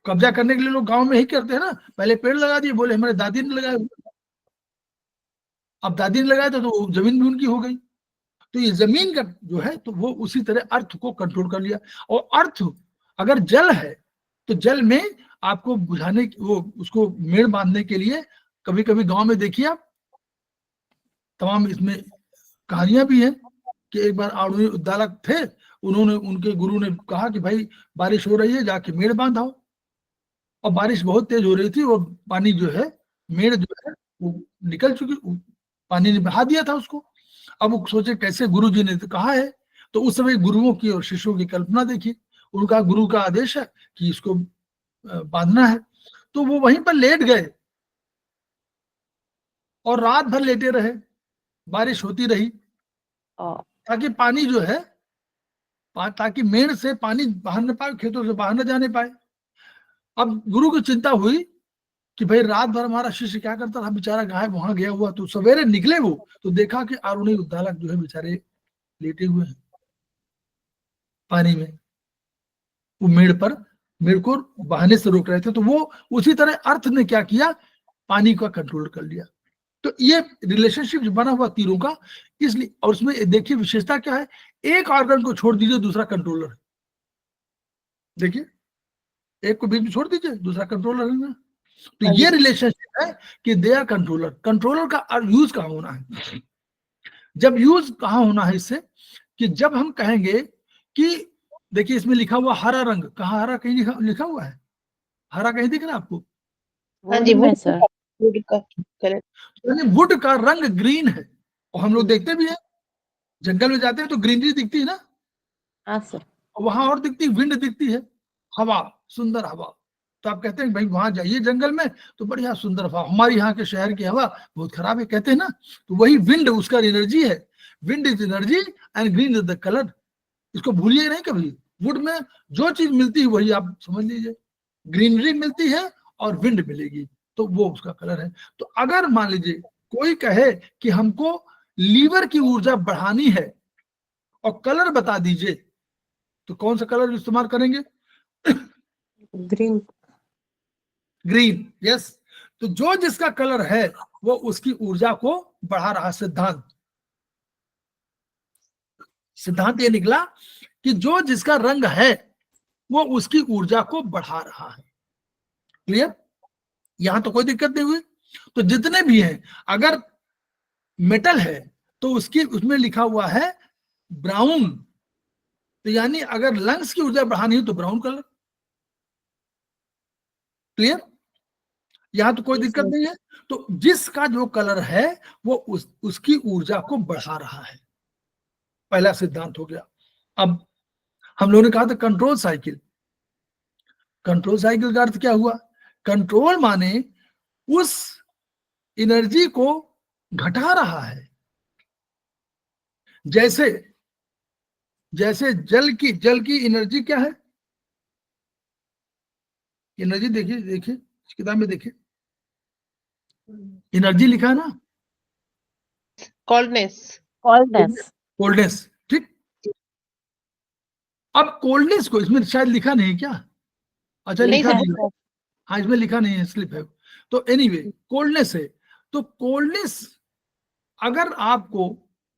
[SPEAKER 2] कब्जा करने के लिए लोग गांव में ही करते हैं ना, पहले पेड़ लगा दिए, बोले हमारे दादी ने लगाए, अब दादी ने लगाया तो जमीन भी उनकी हो गई। तो ये जमीन का जो है तो वो उसी तरह अर्थ को कंट्रोल कर लिया। और अर्थ अगर जल है तो जल में आपको बुझाने वो उसको मेड़ बांधने के लिए कभी कभी गांव में देखिए आप, तमाम इसमें कहानियां भी हैं कि एक बार आड़ूनी उद्दालक थे, उन्होंने उनके गुरु ने कहा कि भाई बारिश हो रही है, जाके मेड़ बांधाओ। और बारिश बहुत तेज हो रही थी और पानी जो है, मेड़ जो है वो निकल चुकी, पानी ने बहा दिया था उसको। अब वो सोचे कैसे, गुरु जी ने तो कहा है। तो उस समय गुरुओं की और शिष्यों की कल्पना देखिए, उनका गुरु का आदेश है कि इसको बांधना है। तो वो वहीं पर लेट गए और रात भर लेटे रहे, बारिश होती रही, ताकि पानी जो है, ताकि मेड़ से पानी बाहर न पाए, खेतों से बाहर न जाने पाए। अब गुरु को चिंता हुई कि भाई रात भर हमारा शिष्य क्या करता था, बेचारा गायब, वहां गया हुआ। तो सवेरे निकले वो, तो देखा कि आरुणी उद्दालक जो है बेचारे लेटे हुए हैं पानी में, वो मेड़ को बहाने से रोक रहे थे। तो वो उसी तरह अर्थ ने क्या किया, पानी का कंट्रोल कर लिया। तो ये रिलेशनशिप जो बना हुआ तीरों का, इसलिए, और उसमें देखिए विशेषता क्या है, एक ऑर्गन को छोड़ दीजिए, दूसरा कंट्रोलर है। देखिए, एक को बीच में छोड़ दीजिए, दूसरा कंट्रोलर है ना। तो ये रिलेशनशिप है कि दे आर कंट्रोलर। कंट्रोलर का यूज कहाँ होना है, जब यूज कहाँ होना है इससे, कि जब हम कहेंगे कि देखिए इसमें लिखा हुआ हरा रंग, कहाँ हरा, कहीं लिखा हुआ है हरा, कहीं दिख रहा है आपको?
[SPEAKER 3] हाँ जी,
[SPEAKER 4] में सर।
[SPEAKER 3] वुड का कलर,
[SPEAKER 2] यानी वुड का रंग ग्रीन है। और हम लोग देखते भी हैं, जंगल में जाते हैं तो ग्रीनरी दिखती है ना,
[SPEAKER 4] हाँ सर।
[SPEAKER 2] और वहां और दिखती, विंड दिखती है, हवा, सुंदर हवा। तो आप कहते हैं भाई वहां जाइए जंगल में तो बढ़िया सुंदर हवा। हमारे यहाँ के शहर की हवा बहुत खराब है, कहते हैं ना। तो वही विंड उसका एनर्जी है, wind is energy and green is the colour. इसको भूलिए नहीं कभी। वुड में जो चीज मिलती है वही आप समझ लीजिए, ग्रीनरी मिलती है और विंड मिलेगी, तो वो उसका कलर है। तो अगर मान लीजिए कोई कहे कि हमको लीवर की ऊर्जा बढ़ानी है और कलर बता दीजिए, तो कौन सा कलर इस्तेमाल करेंगे?
[SPEAKER 4] ग्रीन।
[SPEAKER 2] Green, yes. तो जो जिसका कलर है वो उसकी ऊर्जा को बढ़ा रहा। सिद्धांत ये निकला कि जो जिसका रंग है वो उसकी ऊर्जा को बढ़ा रहा है। क्लियर? यहां तो कोई दिक्कत नहीं हुई। तो जितने भी हैं, अगर मेटल है तो उसमें लिखा हुआ है ब्राउन, तो यानी अगर लंग्स की ऊर्जा बढ़ानी है तो ब्राउन कलर। क्लियर? यहां तो कोई दिक्कत नहीं है। तो जिसका जो कलर है वो उसकी ऊर्जा को बढ़ा रहा है, पहला सिद्धांत हो गया। अब हम लोगों ने कहा था कंट्रोल साइकिल। कंट्रोल साइकिल का अर्थ क्या हुआ? कंट्रोल माने उस एनर्जी को घटा रहा है। जैसे जैसे जल की एनर्जी क्या है? एनर्जी देखिए देखिए किताब में देखिए, एनर्जी लिखा है ना,
[SPEAKER 3] कोल्डनेस,
[SPEAKER 2] कोल्डनेस। ठीक, अब कोल्डनेस को इसमें शायद लिखा नहीं क्या? अच्छा,
[SPEAKER 3] नहीं
[SPEAKER 2] लिखा
[SPEAKER 3] सर,
[SPEAKER 2] नहीं है। हाँ, इसमें लिखा नहीं है, स्लिप है। तो एनीवे कोल्डनेस है। तो कोल्डनेस, अगर आपको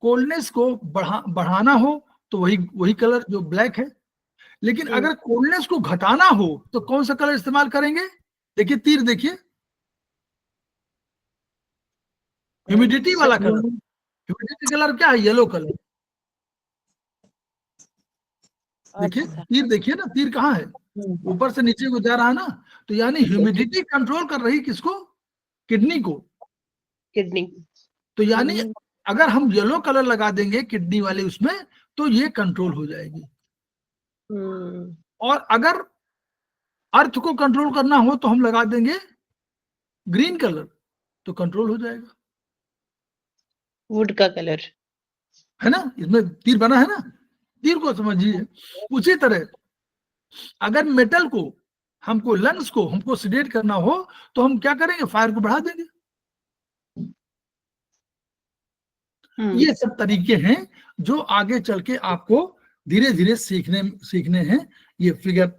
[SPEAKER 2] कोल्डनेस को बढ़ाना हो तो वही कलर जो ब्लैक है। लेकिन अगर कोल्डनेस को घटाना हो तो कौन सा कलर इस्तेमाल करेंगे? देखिए तीर देखिए, ह्यूमिडिटी वाला कलर। ह्यूमिडिटी कलर क्या है? Yellow colour. देखिए तीर, देखिए ना, तीर कहाँ है? ऊपर से नीचे को जा रहा है ना। तो यानी ह्यूमिडिटी कंट्रोल कर रही किसको? किडनी को।
[SPEAKER 3] किडनी,
[SPEAKER 2] तो यानी अगर हम येलो कलर लगा देंगे किडनी वाले उसमें तो ये कंट्रोल हो जाएगी। और अगर अर्थ को कंट्रोल करना हो तो हम लगा देंगे ग्रीन कलर, तो कंट्रोल हो जाएगा।
[SPEAKER 3] वुड का कलर,
[SPEAKER 2] है ना, इसमें तीर बना है ना, तीर को समझिए। उसी तरह अगर मेटल को हमको, लंग्स को हमको सिडेट करना हो तो हम क्या करेंगे? फायर को बढ़ा देंगे। ये सब तरीके हैं जो आगे चल के आपको धीरे धीरे सीखने हैं। ये फिगर,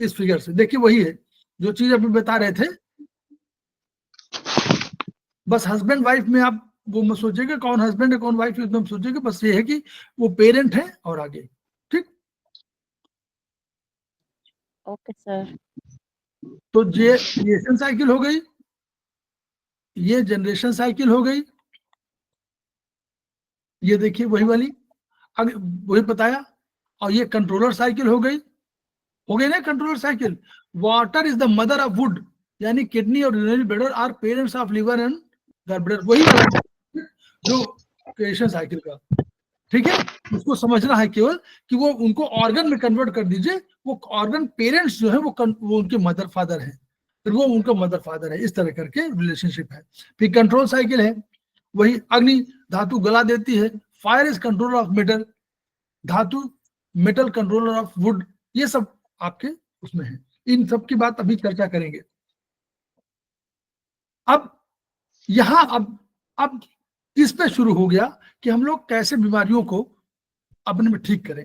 [SPEAKER 2] इस फिगर से देखिए वही है जो चीज अभी बता रहे थे। बस हस्बैंड वाइफ में आप वो मत सोचिएगा कौन हस्बैंड है कौन वाइफ है, एकदम सोचिएगा बस ये है कि वो पेरेंट है और आगे। ठीक,
[SPEAKER 4] ओके सर।
[SPEAKER 2] तो ये क्रिएशन साइकिल हो गई, ये जनरेशन साइकिल हो गई, ये देखिए वही वाली वही बताया, और ये कंट्रोलर साइकिल हो गई ना controller cycle. Water is the mother of wood, यानी किडनी और urinary bladder are parents of liver and gallbladder, वही वाला जो क्रिएशन साइकिल का। ठीक है, उसको समझना है केवल कि वो उनको ऑर्गन में कन्वर्ट कर दीजिए, वो ऑर्गन पेरेंट्स जो है वो उनके मदर फादर है, फिर वो उनका मदर फादर है, इस तरह करके रिलेशनशिप है। फिर कंट्रोल साइकिल है, वही अग्नि धातु गला देती है, fire is controller of metal, धातु मेटल कंट्रोलर ऑफ वुड, ये सब आपके उसमें है। इन सब की बात अभी चर्चा करेंगे। अब यहां अब इस पे शुरू हो गया कि हम लोग कैसे बीमारियों को अपने में ठीक करें।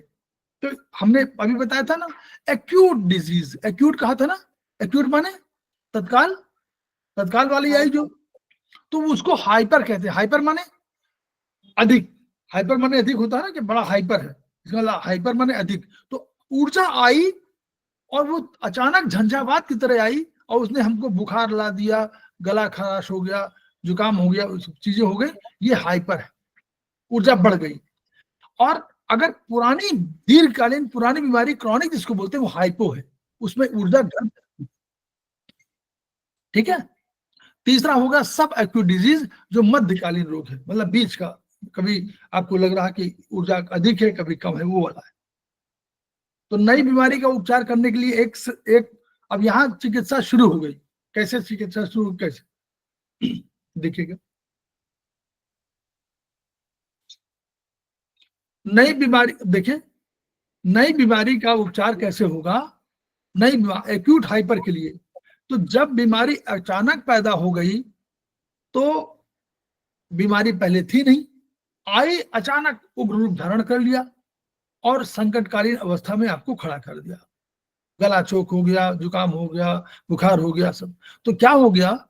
[SPEAKER 2] तो हमने अभी बताया था ना एक्यूट डिजीज, एक्यूट कहा था ना, एक्यूट माने तत्काल, तत्काल वाली आई जो, तो उसको हाइपर कहते हैं। हाइपर माने अधिक, हाइपर माने अधिक होता है ना कि बड़ा हाइपर है, इसका मतलब हाइपर माने अधिक। तो ऊर्जा आई और वो अचानक झंझावात की तरह आई और उसने हमको बुखार ला दिया, गला खराश हो गया, जुकाम हो गया, चीजें हो गई, ये हाइपर है, ऊर्जा बढ़ गई। और अगर पुरानी दीर्घकालीन पुरानी बीमारी क्रॉनिक जिसको बोलते हैं वो हाइपो है, उसमें ऊर्जा घट। ठीक है, तीसरा होगा सब एक्यूट डिजीज जो मध्यकालीन रोग है, मतलब बीच का, कभी आपको लग रहा कि ऊर्जा अधिक है कभी कम है, वो वाला है। तो नई बीमारी का उपचार करने के लिए एक अब यहां चिकित्सा शुरू हो गई। कैसे चिकित्सा शुरू, कैसे देखिएगा, नई बीमारी देखिए, नई बीमारी का उपचार कैसे होगा, नई एक्यूट हाइपर के लिए। तो जब बीमारी अचानक पैदा हो गई तो बीमारी पहले थी नहीं, आई अचानक उग्र रूप धारण कर लिया और संकटकालीन अवस्था में आपको खड़ा कर दिया, गला चोक हो गया, जुकाम हो गया, बुखार हो गया, सब। तो क्या हो गया,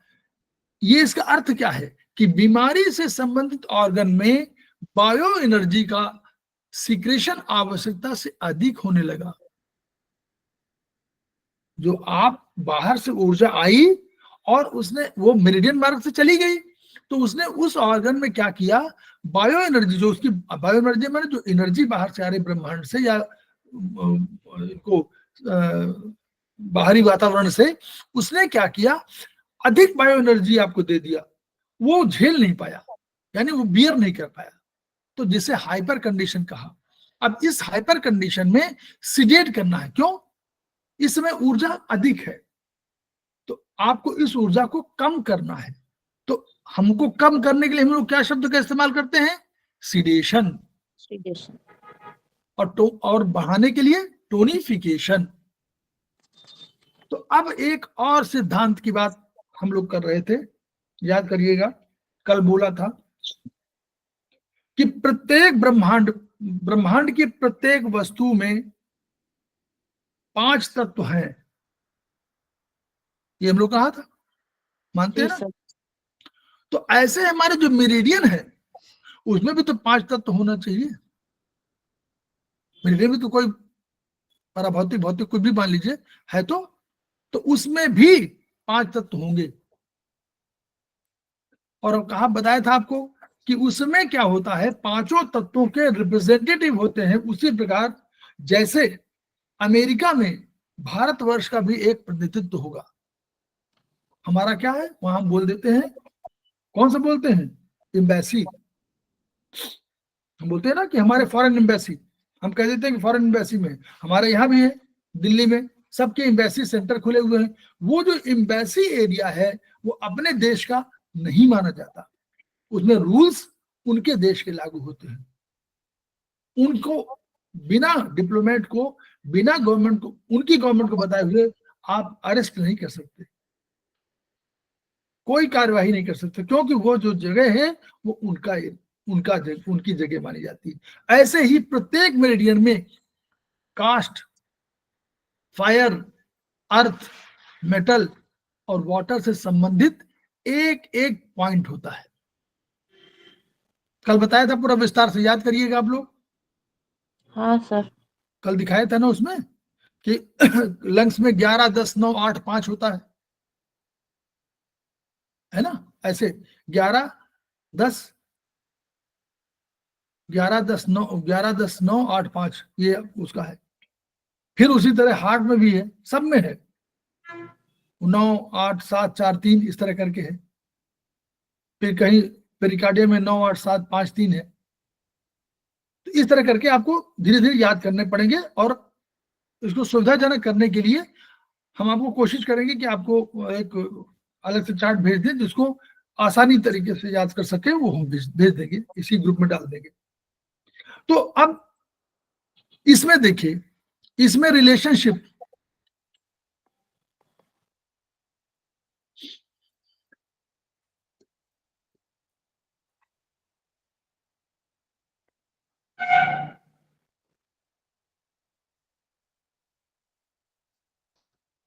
[SPEAKER 2] ये इसका अर्थ क्या है कि बीमारी से संबंधित ऑर्गन में बायो एनर्जी का सिक्रेशन आवश्यकता से अधिक होने लगा। जो आप बाहर से ऊर्जा आई और उसने वो मेरिडियन मार्ग से चली गई, तो उसने उस ऑर्गन में क्या किया, बायो एनर्जी जो उसकी, बायो एनर्जी मैंने जो एनर्जी बाहर से आ रही ब्रह्मांड से या को बाहरी वातावरण से, उसने क्या किया, अधिक बायो एनर्जी आपको दे दिया, वो झेल नहीं पाया, यानी वो बियर नहीं कर पाया, तो जिसे हाइपर कंडीशन कहा। अब इस हाइपर कंडीशन में सिडेट करना है, क्यों, इसमें ऊर्जा अधिक है, तो आपको इस ऊर्जा को कम करना है। तो हमको कम करने के लिए हम लोग क्या शब्द का इस्तेमाल करते हैं, सिडेशन, और बढ़ाने के लिए टोनिफिकेशन। तो अब एक और सिद्धांत की बात हम लोग कर रहे थे, याद करिएगा, कल बोला था कि प्रत्येक ब्रह्मांड की प्रत्येक वस्तु में 5 तत्व हैं, ये हम लोग कहा था, मानते हैं ना। तो ऐसे हमारे जो मेरिडियन है उसमें भी तो 5 तत्व होना चाहिए। मेरिडियन भी तो कोई पराभौतिक भौतिक कुछ भी मान लीजिए है, तो उसमें भी 5 तत्व होंगे। और अब कहा बताया था आपको कि उसमें क्या होता है, 5 तत्वों के रिप्रेजेंटेटिव होते हैं। उसी प्रकार जैसे अमेरिका में भारतवर्ष का भी एक प्रतिनिधित्व होगा। हमारा क्या है, वहां बोल देते हैं, कौन सा बोलते हैं, एम्बेसी। हम बोलते हैं ना कि हमारे फॉरेन एम्बेसी, हम कह देते हैं कि फॉरेन एम्बेसी में, हमारे यहाँ भी है, दिल्ली में सबके एम्बेसी सेंटर खुले हुए हैं। वो जो एम्बेसी एरिया है वो अपने देश का नहीं माना जाता, उसमें रूल्स उनके देश के लागू होते हैं। उनको बिना डिप्लोमेट को, बिना गवर्नमेंट को, उनकी गवर्नमेंट को बताए हुए आप अरेस्ट नहीं कर सकते, कोई कार्यवाही नहीं कर सकते, क्योंकि वो जो जगह है वो उनका उनकी जगह मानी जाती है। ऐसे ही प्रत्येक मेरिडियन में कास्ट, फायर, अर्थ, मेटल और वाटर से संबंधित एक एक पॉइंट होता है। कल बताया था पूरा विस्तार से, याद करिएगा आप लोग।
[SPEAKER 4] हाँ सर।
[SPEAKER 2] कल दिखाया था ना उसमें कि लंग्स में 11, 10, 9, 8, 5 होता है ना, ऐसे 11, 10, 11, 10, 9, 11, 10, 9, 8, 5 ये उसका है। फिर उसी तरह हार्ट में भी है, सब में है 9, 8, 7, 4, 3 इस तरह करके है। फिर कहीं पेरिकार्डियम में 9, 8, 7, 5, 3 है। तो इस तरह करके आपको धीरे धीरे याद करने पड़ेंगे, और इसको सुविधाजनक करने के लिए हम आपको कोशिश करेंगे कि आपको एक अलग से चार्ट भेज दें जिसको आसानी तरीके से याद कर सके, वो हम भेज देंगे, इसी ग्रुप में डाल देंगे। तो अब इसमें देखिए, इसमें रिलेशनशिप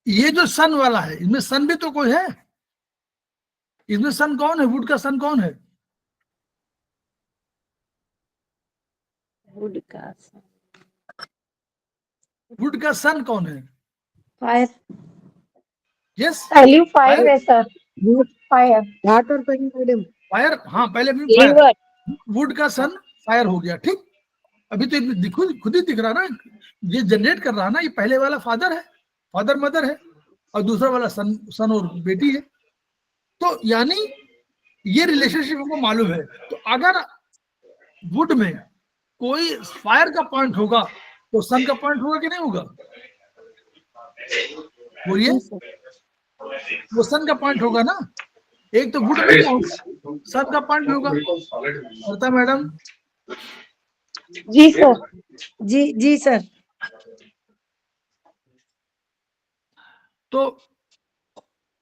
[SPEAKER 2] ये जो सन वाला है, इसमें सन भी तो कोई है। इसमें सन कौन है? वुड का सन कौन है?
[SPEAKER 4] वुड का
[SPEAKER 2] वुड का सन कौन है?
[SPEAKER 4] फायर।
[SPEAKER 2] यस,
[SPEAKER 5] पहली फायर
[SPEAKER 2] फायर।
[SPEAKER 5] है sir, fire.
[SPEAKER 4] Water madam.
[SPEAKER 2] Fire, हाँ पहले भी फायर।
[SPEAKER 3] रिवर।
[SPEAKER 2] वुड का सन फायर हो गया, ठीक। अभी तो दिखो, खुद ही दिख रहा ना, ये जनरेट कर रहा ना, ये पहले वाला फादर है, फादर मदर है, और दूसरा वाला सन और बेटी है। तो यानी ये रिलेशनशिप हमको मालूम है। तो अगर वुड में कोई फायर का पॉइंट होगा तो सन का पॉइंट होगा कि नहीं होगा? बोलिए, वो सन का पॉइंट होगा ना। एक तो वुड में होगा, सन का पॉइंट भी होगा। श्वेता मैडम।
[SPEAKER 5] जी सर, जी सर।
[SPEAKER 2] तो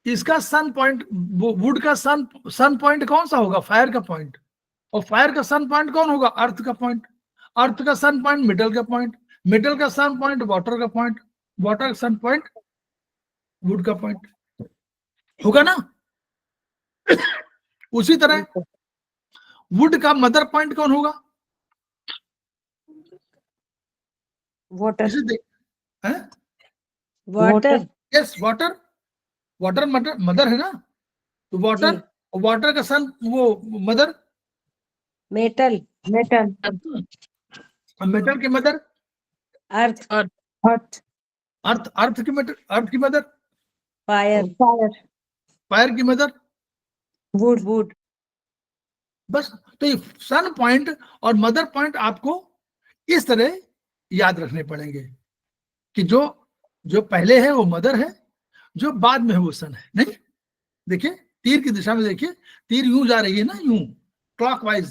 [SPEAKER 2] इसका सन पॉइंट, वुड का सन पॉइंट कौन सा होगा? फायर का पॉइंट। और फायर का सन पॉइंट कौन होगा? अर्थ का पॉइंट। अर्थ का सन पॉइंट मेटल का पॉइंट। मेटल का सन पॉइंट वाटर का पॉइंट। वाटर का सन पॉइंट वुड का पॉइंट होगा ना। उसी तरह वुड का मदर पॉइंट कौन होगा?
[SPEAKER 4] वाटर।
[SPEAKER 2] इसे देख, हैं?
[SPEAKER 4] Water.
[SPEAKER 2] Yes, water. Water mother है ना, तो वाटर। वाटर का सन वो मदर
[SPEAKER 4] मेटल।
[SPEAKER 5] मेटल।
[SPEAKER 2] मेटल की मदर
[SPEAKER 4] अर्थ।
[SPEAKER 5] अर्थ।
[SPEAKER 2] अर्थ की मदर, अर्थ की मदर
[SPEAKER 4] फायर।
[SPEAKER 5] फायर।
[SPEAKER 2] फायर की मदर।
[SPEAKER 4] वुड। वुड।
[SPEAKER 2] बस। तो ये सन पॉइंट और मदर पॉइंट आपको इस तरह याद रखने पड़ेंगे कि जो जो पहले है वो मदर है, जो बाद में है वो सन है। नहीं, देखिए तीर की दिशा में देखिए, तीर यूं जा रही है ना, यूं क्लॉकवाइज।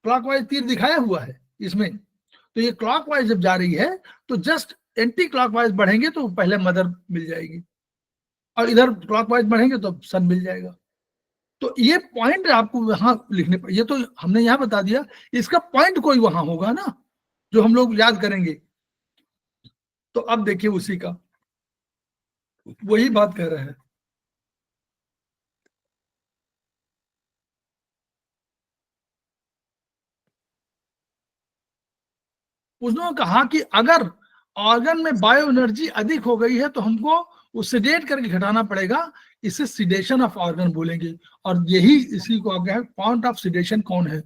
[SPEAKER 2] क्लॉकवाइज तीर दिखाया हुआ है इसमें। तो ये क्लॉकवाइज जब जा रही है तो जस्ट एंटी क्लॉकवाइज बढ़ेंगे तो पहले मदर मिल जाएगी, और इधर क्लॉकवाइज बढ़ेंगे तो सन मिल जाएगा। तो ये पॉइंट आपको वहां लिखने पर, ये तो हमने यहां बता दिया, इसका पॉइंट कोई वहां होगा ना जो हम लोग याद करेंगे। तो अब देखिए उसी का वही बात कह रहे हैं। उसने कहा कि अगर ऑर्गन में बायो एनर्जी अधिक हो गई है तो हमको उसे सिडेट करके घटाना पड़ेगा। इसे सिडेशन ऑफ ऑर्गन बोलेंगे। और यही इसी को आगे है, पॉइंट ऑफ सिडेशन कौन है?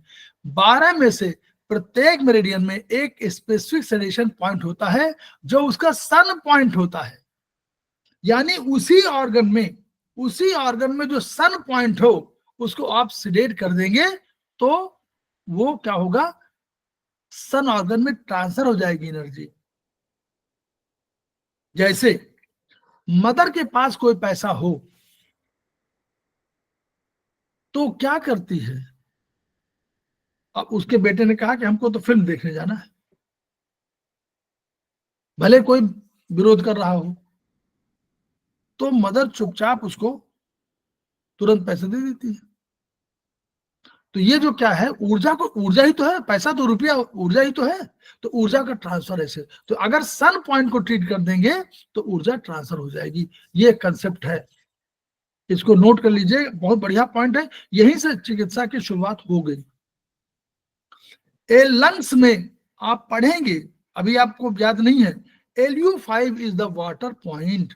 [SPEAKER 2] 12 में से प्रत्येक मेरिडियन में एक स्पेसिफिक सिडेशन पॉइंट होता है जो उसका सन पॉइंट होता है। यानी उसी ऑर्गन में जो सन पॉइंट हो उसको आप सिडेट कर देंगे तो वो क्या होगा? सन ऑर्गन में ट्रांसफर हो जाएगी एनर्जी। जैसे मदर के पास कोई पैसा हो तो क्या करती है? अब उसके बेटे ने कहा कि हमको तो फिल्म देखने जाना है, भले कोई विरोध कर रहा हो, तो मदर चुपचाप उसको तुरंत पैसे दे देती है। तो ये जो क्या है, ऊर्जा को, ऊर्जा ही तो है, पैसा तो रुपया ऊर्जा ही तो है, तो ऊर्जा का ट्रांसफर ऐसे, तो अगर सन पॉइंट को ट्रीट कर देंगे तो ऊर्जा ट्रांसफर हो जाएगी। ये कंसेप्ट है, इसको नोट कर लीजिए, बहुत बढ़िया पॉइंट है, यहीं से चिकित्सा की शुरुआत हो गई। लंग्स में आप पढ़ेंगे, अभी आपको याद नहीं है, LU5 is the water point.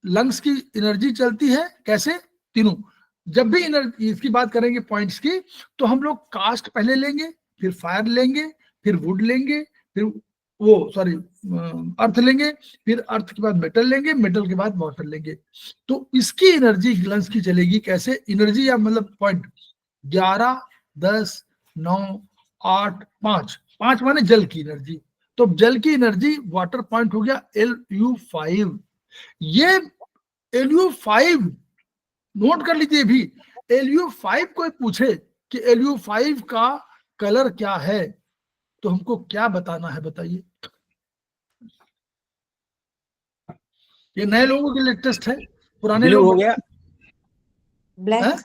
[SPEAKER 2] Lungs की एनर्जी चलती है कैसे, तीनों। जब भी एनर्जी इसकी बात करेंगे पॉइंट्स की, तो हम लोग कास्ट पहले लेंगे, फिर फायर लेंगे, फिर वुड लेंगे, फिर वो सॉरी अर्थ लेंगे, फिर अर्थ के बाद मेटल लेंगे, मेटल के बाद वाटर लेंगे। तो इसकी एनर्जी लंग्स की चलेगी कैसे, एनर्जी या मतलब पॉइंट 11, 10, 9, 8, 5, 5 माने जल की एनर्जी। तो जल की एनर्जी वाटर पॉइंट हो गया LU5। ये LU5 नोट कर लीजिए भी, LU5 कोई पूछे कि LU5 का कलर क्या है, तो हमको क्या बताना है, बताइए। ये नए लोगों के लिए टेस्ट है, पुराने
[SPEAKER 6] ब्लू
[SPEAKER 2] लोग
[SPEAKER 6] हो गया,
[SPEAKER 4] ब्लैक,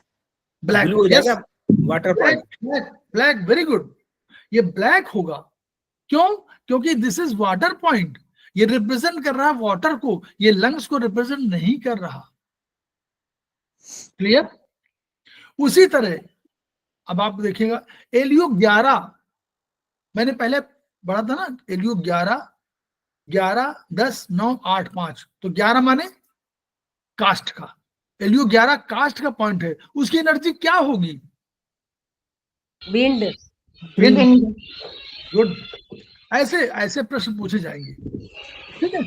[SPEAKER 2] ब्लैक,
[SPEAKER 6] ब्लू हो जाएगा water
[SPEAKER 2] black,
[SPEAKER 6] point.
[SPEAKER 2] Black, black, very good. ये ब्लैक होगा, क्यों, क्योंकि दिस इज वाटर पॉइंट, ये रिप्रेजेंट कर रहा है वाटर को, ये लंग्स को रिप्रेजेंट नहीं कर रहा। क्लियर। उसी तरह अब आप देखिएगा LU11, मैंने पहले पढ़ा था ना, LU11, 11, 10, 9, 8, 5, तो 11 माने कास्ट का, LU11 कास्ट का पॉइंट है, उसकी एनर्जी क्या होगी,
[SPEAKER 4] विंड,
[SPEAKER 2] विंड। गुड, ऐसे ऐसे प्रश्न पूछे जाएंगे, ठीक है।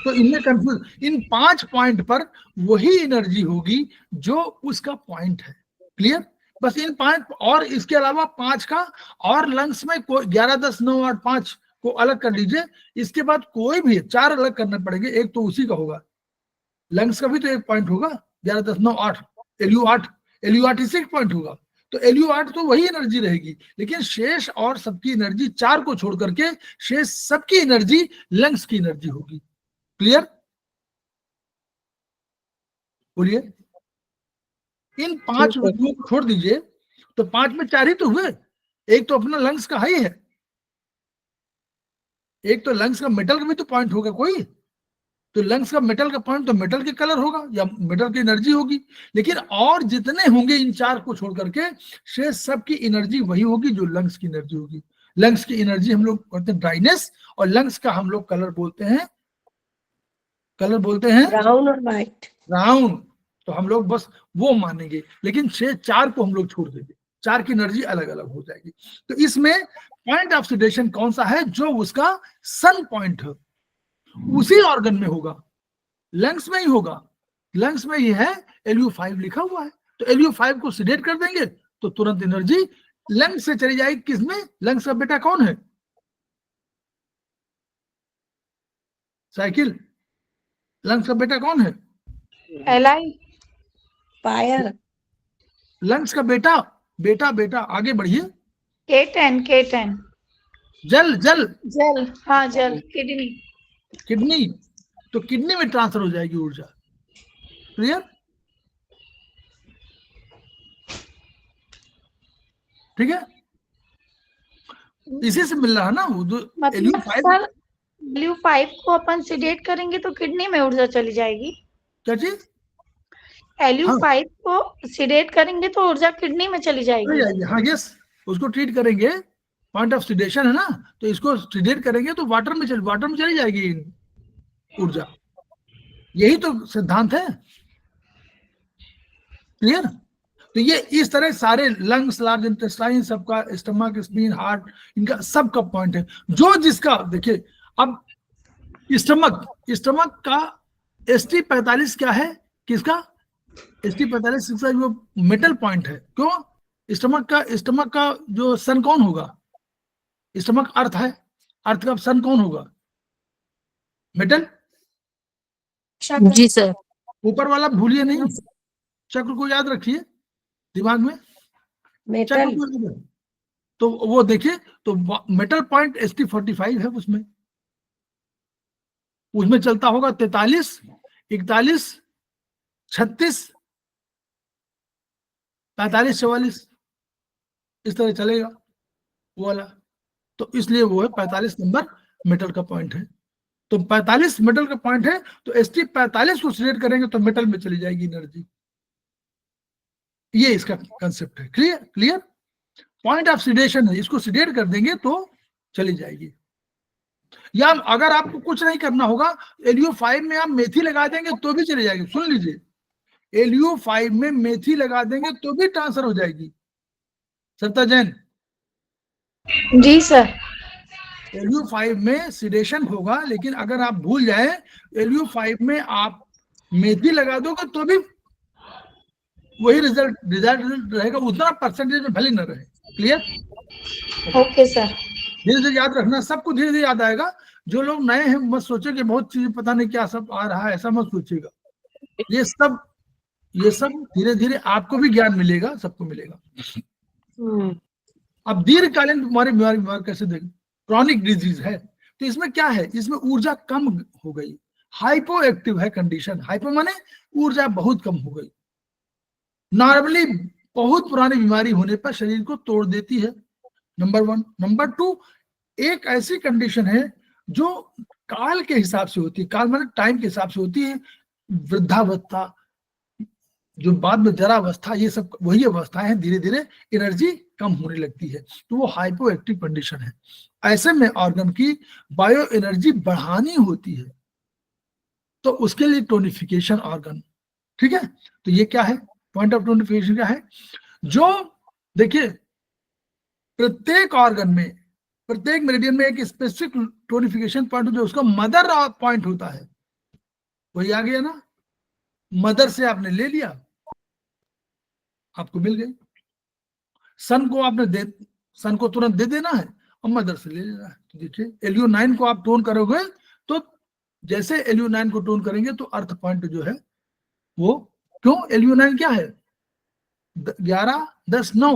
[SPEAKER 2] तो इनमें कंफ्यूज, इन 5 पॉइंट पर वही एनर्जी होगी जो उसका पॉइंट है। क्लियर, बस इन 5, और इसके अलावा 5 का, और लंग्स में कोई 11, 10, 9, 8, 5 को अलग कर लीजिए, इसके बाद कोई भी 4 अलग करने पड़ेंगे, एक तो उसी का होगा, लंग्स का भी तो एक पॉइंट होगा, 11, 10, 9, 8, LU8 इसी पॉइंट होगा, तो LU8 तो वही एनर्जी रहेगी, लेकिन शेष और सबकी एनर्जी 4 को छोड़ करके शेष सबकी एनर्जी लंग्स की एनर्जी होगी। क्लियर, बोलिए। इन 5 वैल्यू को छोड़ दीजिए, तो 5 में 4 ही तो हुए, एक तो अपना लंग्स का ही है, एक तो लंग्स का मेटल का भी तो पॉइंट होगा कोई, तो लंग्स का मेटल का पॉइंट तो मेटल के कलर होगा या मेटल की एनर्जी होगी, लेकिन और जितने होंगे इन 4 को छोड़ करके शेष सबकी एनर्जी वही होगी जो लंग्स की एनर्जी होगी। लंग्स की एनर्जी हम लोग कहते हैं ड्राइनेस, और लंग्स का हम लोग कलर बोलते हैं
[SPEAKER 4] ब्राउन और व्हाइट।
[SPEAKER 2] ब्राउन। तो हम लोग बस वो मानेंगे, लेकिन शेष 4 को हम लोग छोड़ देंगे, 4 की एनर्जी अलग अलग हो जाएगी। तो इसमें पॉइंट ऑफ ऑक्सीडेशन कौन सा है, जो उसका सन पॉइंट है उसी ऑर्गन में होगा, लंग्स में ही होगा, लंग्स में ही है, LU5 लिखा हुआ है, तो LU5 को सिडेट कर देंगे तो तुरंत एनर्जी लंग्स से चली जाएगी, किसमें, लंग्स का बेटा कौन है, साइकिल, लंग्स का बेटा कौन है,
[SPEAKER 5] Li,
[SPEAKER 4] फायर,
[SPEAKER 2] लंग्स का बेटा, बेटा आगे बढ़िए,
[SPEAKER 5] K10,
[SPEAKER 2] जल,
[SPEAKER 5] जल, हाँ जल, किडनी,
[SPEAKER 2] किडनी, तो किडनी में ट्रांसफर हो जाएगी ऊर्जा। क्लियर, ठीक है, इसी से मिल रहा है ना वो
[SPEAKER 5] मतलब
[SPEAKER 2] LU5।
[SPEAKER 5] सर LU5 को अपन सिडेट करेंगे तो किडनी में ऊर्जा चली जाएगी,
[SPEAKER 2] क्या चीज,
[SPEAKER 5] LU5 को सिडेट करेंगे तो ऊर्जा किडनी में चली जाएगी।
[SPEAKER 2] हाँ यस, उसको ट्रीट करेंगे, पॉइंट ऑफ सिडेशन है ना, तो इसको सिडेट करेंगे तो वाटर में चली जाएगी ऊर्जा, यही तो सिद्धांत है। क्लियर, तो ये इस तरह सारे लंग्स, लार्ज इंटेस्टाइन, सबका स्टमक, स्प्लीन, हार्ट, इनका सबका पॉइंट है, जो जिसका देखिए। अब स्टमक का ST45 क्या है, किसका, ST45 जो मेटल पॉइंट है, क्यों, स्टमक का जो सन कौन होगा, स्टमक अर्थ है, अर्थ का सन कौन होगा, मेटल।
[SPEAKER 4] जी सर,
[SPEAKER 2] ऊपर वाला भूलिए नहीं, चक्र को याद रखिए दिमाग में, चक्र
[SPEAKER 4] मेटल,
[SPEAKER 2] को याद रखिए। तो वो देखिए, तो मेटल पॉइंट ST45 है, उसमें चलता होगा 43, 41, 36, 45-44 इस तरह चलेगा वो वाला, तो इसलिए वो है 45 नंबर मेटल का पॉइंट है। तो 45 मेटल का पॉइंट है, तो ST 45 को सिलेक्ट करेंगे तो मेटल में चली जाएगी एनर्जी। ये इसका कंसेप्ट है। Clear? Clear? Point of sedation है, इसको सिडेट कर देंगे तो चली जाएगी। या अगर आपको कुछ नहीं करना होगा, LU5 में आप मेथी लगा देंगे तो भी चली जाएगी। सुन लीजिए, LU5 में मेथी लगा देंगे तो भी ट्रांसफर हो जाएगी। सरिता जैन,
[SPEAKER 5] जी सर।
[SPEAKER 2] LU5 में सिडेशन होगा, लेकिन अगर आप भूल जाए LU5 में आप मेथी लगा दोगे तो भी वही रिजल्ट रहेगा, उतना परसेंटेज में भले न रहे। क्लियर?
[SPEAKER 5] Okay sir.
[SPEAKER 2] धीरे धीरे याद रखना, सबको धीरे धीरे याद आएगा। जो लोग नए हैं मत सोचे कि बहुत चीजें पता नहीं क्या सब आ रहा है, ऐसा मत सोचिएगा। ये सब धीरे धीरे आपको भी ज्ञान मिलेगा, सबको मिलेगा। अब दीर्घकालीन बीमारी कैसे देखें? क्रॉनिक डिजीज है, तो इसमें क्या है, इसमें ऊर्जा कम हो गई, हाइपो एक्टिव है कंडीशन। हाइपो माने ऊर्जा बहुत कम हो गई। नॉर्मली बहुत पुरानी बीमारी होने पर शरीर को तोड़ देती है, नंबर 1। नंबर 2, एक ऐसी कंडीशन है जो काल के हिसाब से होती है, काल माने टाइम के हिसाब से होती है। वृद्धावस्था, जो बाद में जरावस्था, ये सब वही अवस्थाएं हैं, धीरे धीरे एनर्जी कम होने लगती है, तो वो हाइपो एक्टिव कंडीशन है। ऐसे में ऑर्गन की बायो एनर्जी बढ़ानी होती है, तो उसके लिए टोनिफिकेशन ऑर्गन। ठीक है, तो ये क्या है, पॉइंट ऑफ टोनिफिकेशन क्या है? जो देखिए, प्रत्येक ऑर्गन में, प्रत्येक मेरिडियन में एक स्पेसिफिक टोनिफिकेशन पॉइंट होता है, उसका मदर पॉइंट होता है। वही आ गया ना, मदर से आपने ले लिया, आपको मिल गई। सन को आपने सन को तुरंत दे देना है और मदर से ले लेना है। तो देखिए, LU9 को आप टोन करोगे तो जैसे LU9 को टोन करेंगे तो अर्थ पॉइंट जो है वो, क्यों LU9 क्या है, 11, 10, 9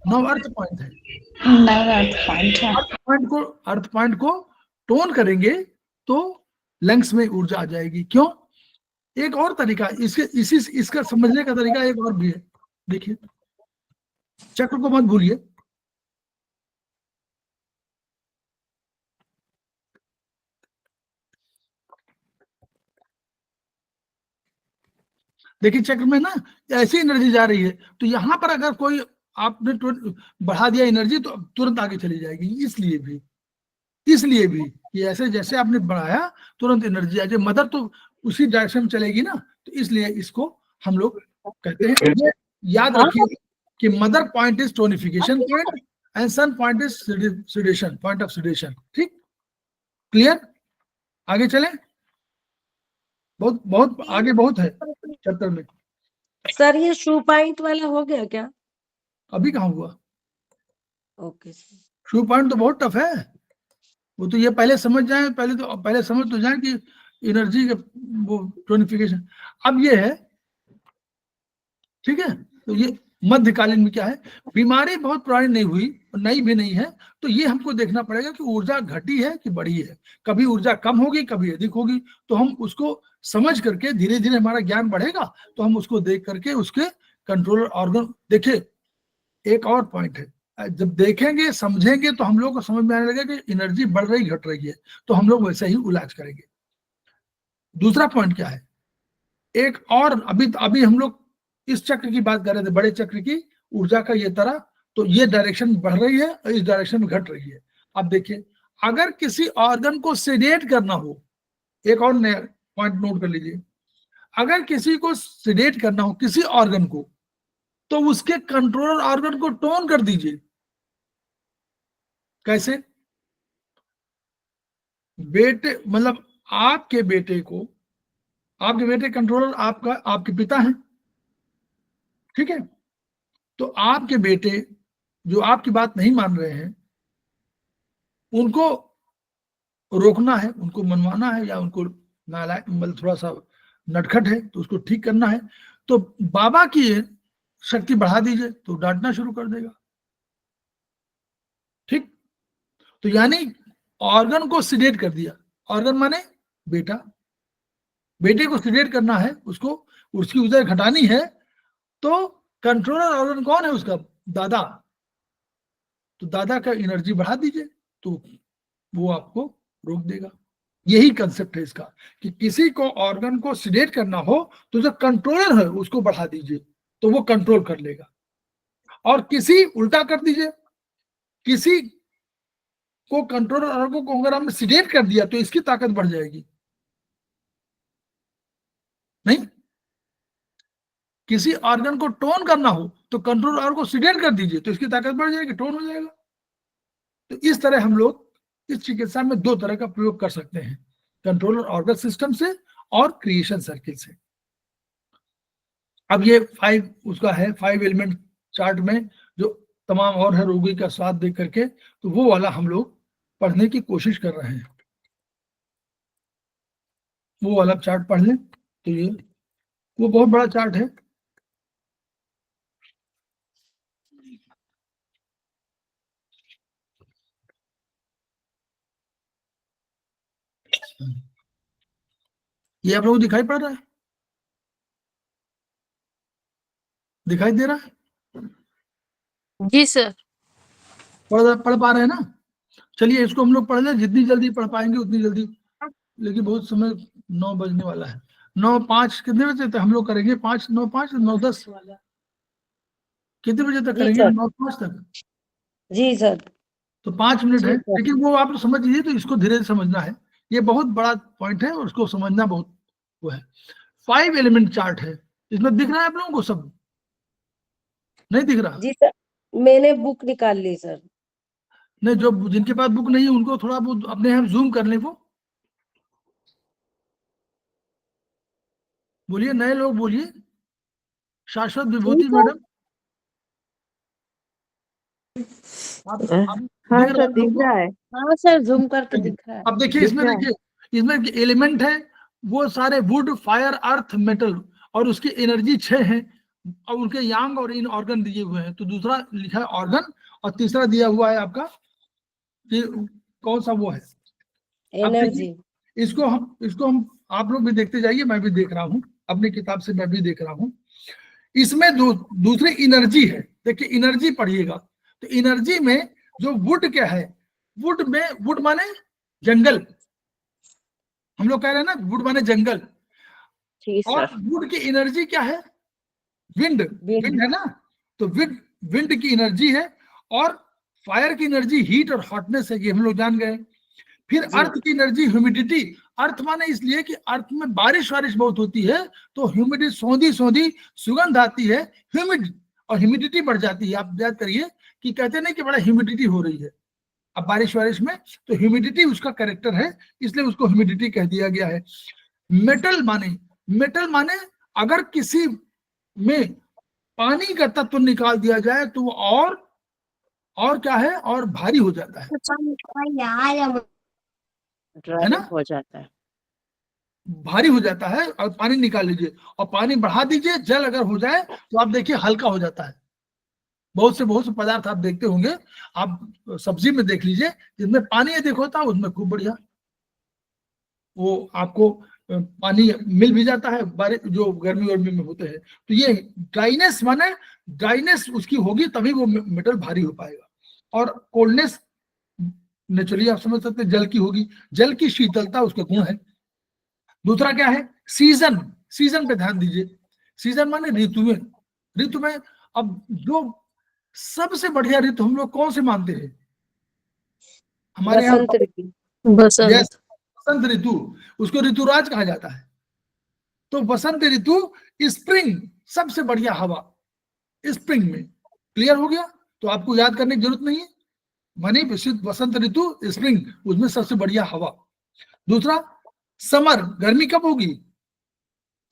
[SPEAKER 2] अर्थ पॉइंट है। अर्थ पॉइंट को टोन करेंगे तो लंग्स में ऊर्जा आ जाएगी। क्यों? एक और तरीका इसका समझने का तरीका एक और भी है। देखिए, चक्र को मत भूलिए, देखिए चक्र में ना ऐसी एनर्जी जा रही है, तो यहां पर अगर कोई आपने बढ़ा दिया एनर्जी तो तुरंत आगे चली जाएगी। इसलिए भी कि ऐसे जैसे आपने बढ़ाया तुरंत एनर्जी आ जाए, मदर तो उसी डायरेक्शन में चलेगी ना, तो इसलिए इसको हम लोग कहते हैं। ये याद रखिए कि mother point is tonification point and son point is sedation, point of sedation. ठीक? क्लियर? आगे चले, बहुत आगे बहुत है चैप्टर में।
[SPEAKER 4] सर ये शू पॉइंट वाला हो गया क्या?
[SPEAKER 2] अभी कहाँ हुआ?
[SPEAKER 4] Okay sir.
[SPEAKER 2] शू पॉइंट तो बहुत टफ है, वो तो ये पहले समझ जाए, पहले समझ तो जाए कि एनर्जी का वो टोनिफिकेशन। अब ये है, ठीक है, तो ये मध्यकालीन में क्या है, बीमारी बहुत पुरानी नहीं हुई, नई भी नहीं है, तो ये हमको देखना पड़ेगा कि ऊर्जा घटी है कि बढ़ी है। कभी ऊर्जा कम होगी, कभी अधिक होगी, तो हम उसको समझ करके धीरे धीरे हमारा ज्ञान बढ़ेगा, तो हम उसको देख करके उसके कंट्रोलर ऑर्गन। देखिए, एक और पॉइंट है, जब देखेंगे समझेंगे तो हम लोग को समझ में आने लगेगा कि एनर्जी बढ़ रही घट रही है, तो हम लोग वैसे ही इलाज करेंगे। दूसरा पॉइंट क्या है, एक और अभी हम लोग इस चक्र की बात कर रहे थे, बड़े चक्र की, ऊर्जा का ये तरह, तो ये डायरेक्शन बढ़ रही है और इस डायरेक्शन में घट रही है। अब देखिए, अगर किसी ऑर्गन को सेडेट करना हो, एक और नया पॉइंट नोट कर लीजिए, अगर किसी को सेडेट करना हो किसी ऑर्गन को, तो उसके कंट्रोलर ऑर्गन को टोन कर दीजिए। कैसे? बेटे, मतलब आपके बेटे कंट्रोलर आपके पिता हैं, ठीक है, तो आपके बेटे जो आपकी बात नहीं मान रहे हैं, उनको रोकना है, उनको मनवाना है, या उनको नालायक, मतलब थोड़ा सा नटखट है तो उसको ठीक करना है, तो बाबा की शक्ति बढ़ा दीजिए तो डांटना शुरू कर देगा। ठीक? तो यानी ऑर्गन को सिडेट कर दिया, ऑर्गन माने बेटा, बेटे को सिडेट करना है, उसको उसकी ऊर्जा घटानी है, तो कंट्रोलर ऑर्गन कौन है उसका? दादा। तो दादा का एनर्जी बढ़ा दीजिए तो वो आपको रोक देगा। यही कंसेप्ट है इसका कि किसी को ऑर्गन को सिडेट करना हो तो जो कंट्रोलर है उसको बढ़ा दीजिए तो वो कंट्रोल कर लेगा, और किसी उल्टा कर दीजिए, किसी को कंट्रोलर ऑर्गन को अगर हमने सिडेट कर दिया तो इसकी ताकत बढ़ जाएगी। नहीं, किसी ऑर्गन को टोन करना हो तो कंट्रोल ऑर्गन को सिडेट कर दीजिए तो इसकी ताकत बढ़ जाएगी, टोन हो जाएगा। तो इस तरह हम लोग इस चिकित्सा में दो तरह का प्रयोग कर सकते हैं, कंट्रोलर ऑर्गन सिस्टम से और क्रिएशन सर्किल से। अब ये 5 उसका है, 5 एलिमेंट चार्ट में जो तमाम और है रोगी का स्वाद देख करके, तो वो वाला हम लोग पढ़ने की कोशिश कर रहे हैं। वो वाला चार्ट पढ़ लें तो ये वो बहुत बड़ा चार्ट है। ये आप लोगों को दिखाई पड़ रहा है? दिखाई दे रहा है?
[SPEAKER 6] जी सर।
[SPEAKER 2] पढ़ पा रहे हैं ना? चलिए इसको हम लोग पढ़ लें, जितनी जल्दी पढ़ पाएंगे उतनी जल्दी, लेकिन बहुत समय 9 बजने वाला है। 9:05 कितने बजे तक हम लोग करेंगे? 5, 9:05, 9:10 कितने बजे तक
[SPEAKER 4] जी
[SPEAKER 2] करेंगे?
[SPEAKER 4] सर।
[SPEAKER 2] 9:05 तक।
[SPEAKER 4] जी सर।
[SPEAKER 2] तो 5 मिनट
[SPEAKER 4] जी
[SPEAKER 2] है,
[SPEAKER 4] सर।
[SPEAKER 2] लेकिन वो आप समझ लीजिए, तो इसको धीरे धीरे समझना है। ये बहुत बड़ा पॉइंट है और उसको समझना बहुत वो है। 5 एलिमेंट चार्ट है, इसमें दिख रहा है आप लोगों को? सब नहीं दिख रहा?
[SPEAKER 4] जी सर, मैंने बुक निकाल ली सर।
[SPEAKER 2] नहीं, जो जिनके पास बुक नहीं है उनको थोड़ा वो अपने यहाँ जूम कर लें। वो बोलिए, नए लोग बोलिए। शाश्वत विभूति मैडम, आप
[SPEAKER 3] हाँ
[SPEAKER 2] दिख रहा है
[SPEAKER 3] सर,
[SPEAKER 2] आप लोग
[SPEAKER 3] दिख
[SPEAKER 2] को?
[SPEAKER 3] रहा है। हाँ सर, जूम करके दिख रहा है।
[SPEAKER 2] अब देखिए
[SPEAKER 3] दिख
[SPEAKER 2] इसमें,
[SPEAKER 3] रहा है।
[SPEAKER 2] देखिए इसमें एलिमेंट है वो सारे वुड, फायर, अर्थ, मेटल, और उसकी एनर्जी 6 है, और उनके यांग और इन ऑर्गन दिए हुए हैं। तो दूसरा लिखा है ऑर्गन, और तीसरा दिया हुआ है आपका कि कौन सा वो है। अब
[SPEAKER 4] एनर्जी।
[SPEAKER 2] देखिए इसको हम आप लोग भी देखते जाइए, मैं भी देख रहा हूँ अपनी किताब से, मैं भी देख रहा हूँ। इसमें दूसरी एनर्जी है। देखिए एनर्जी पढ़िएगा, तो एनर्जी में जो वुड क्या है, वुड में, वुड माने जंगल, हम लोग कह रहे हैं ना, वुड माने जंगल।
[SPEAKER 3] जी
[SPEAKER 2] और
[SPEAKER 3] सर।
[SPEAKER 2] वुड की एनर्जी क्या है? विंड। विंड है ना? तो विंड की एनर्जी है, और फायर की एनर्जी हीट और हॉटनेस है, ये हम लोग जान गए। फिर
[SPEAKER 4] जी।
[SPEAKER 2] अर्थ की एनर्जी ह्यूमिडिटी। अर्थ माने इसलिए कि अर्थ में बारिश वारिश बहुत होती है, तो ह्यूमिडिटी, सौंधी सौंधी सुगंध आती है, ह्यूमिड, और ह्यूमिडिटी बढ़ जाती है। आप याद करिए कि कहते नहीं कि बड़ा ह्यूमिडिटी हो रही है अब बारिश वारिश में, तो ह्यूमिडिटी उसका कैरेक्टर है, इसलिए उसको ह्यूमिडिटी कह दिया गया है। मेटल माने अगर किसी में पानी का तत्व निकाल दिया जाए तो वो और क्या है, और भारी हो जाता है ना?
[SPEAKER 3] ड्राई हो जाता है।
[SPEAKER 2] भारी हो जाता है, और पानी निकाल लीजिए और पानी बढ़ा दीजिए, जल अगर हो जाए तो आप देखिए हल्का हो जाता है। बहुत से पदार्थ आप देखते होंगे, आप सब्जी में देख लीजिए, जिसमें पानी अधिक होता है उसमें खूब बढ़िया वो आपको पानी मिल भी जाता है, बारिश जो गर्मी वर्मी में होते हैं। तो ये ड्राइनेस माने ड्राइनेस उसकी होगी तभी वो मेटल भारी हो पाएगा। और कोल्डनेस नेचुरली आप समझ सकते हैं जल की होगी, जल की शीतलता उसका गुण है। दूसरा क्या है? सीजन पे ध्यान दीजिए। सीजन माने ऋतु में अब जो सबसे बढ़िया ऋतु हम लोग कौन से मानते हैं? हमारे यहाँ
[SPEAKER 4] बसंत ऋतु।
[SPEAKER 6] बसंत।
[SPEAKER 2] बसंत ऋतु, उसको ऋतुराज कहा जाता है। तो बसंत ऋतु, स्प्रिंग, सबसे बढ़िया हवा स्प्रिंग में। क्लियर हो गया? तो आपको याद करने की जरूरत नहीं है, मानी बसंत ऋतु, स्प्रिंग, उसमें सबसे बढ़िया हवा। दूसरा समर, गर्मी कब होगी?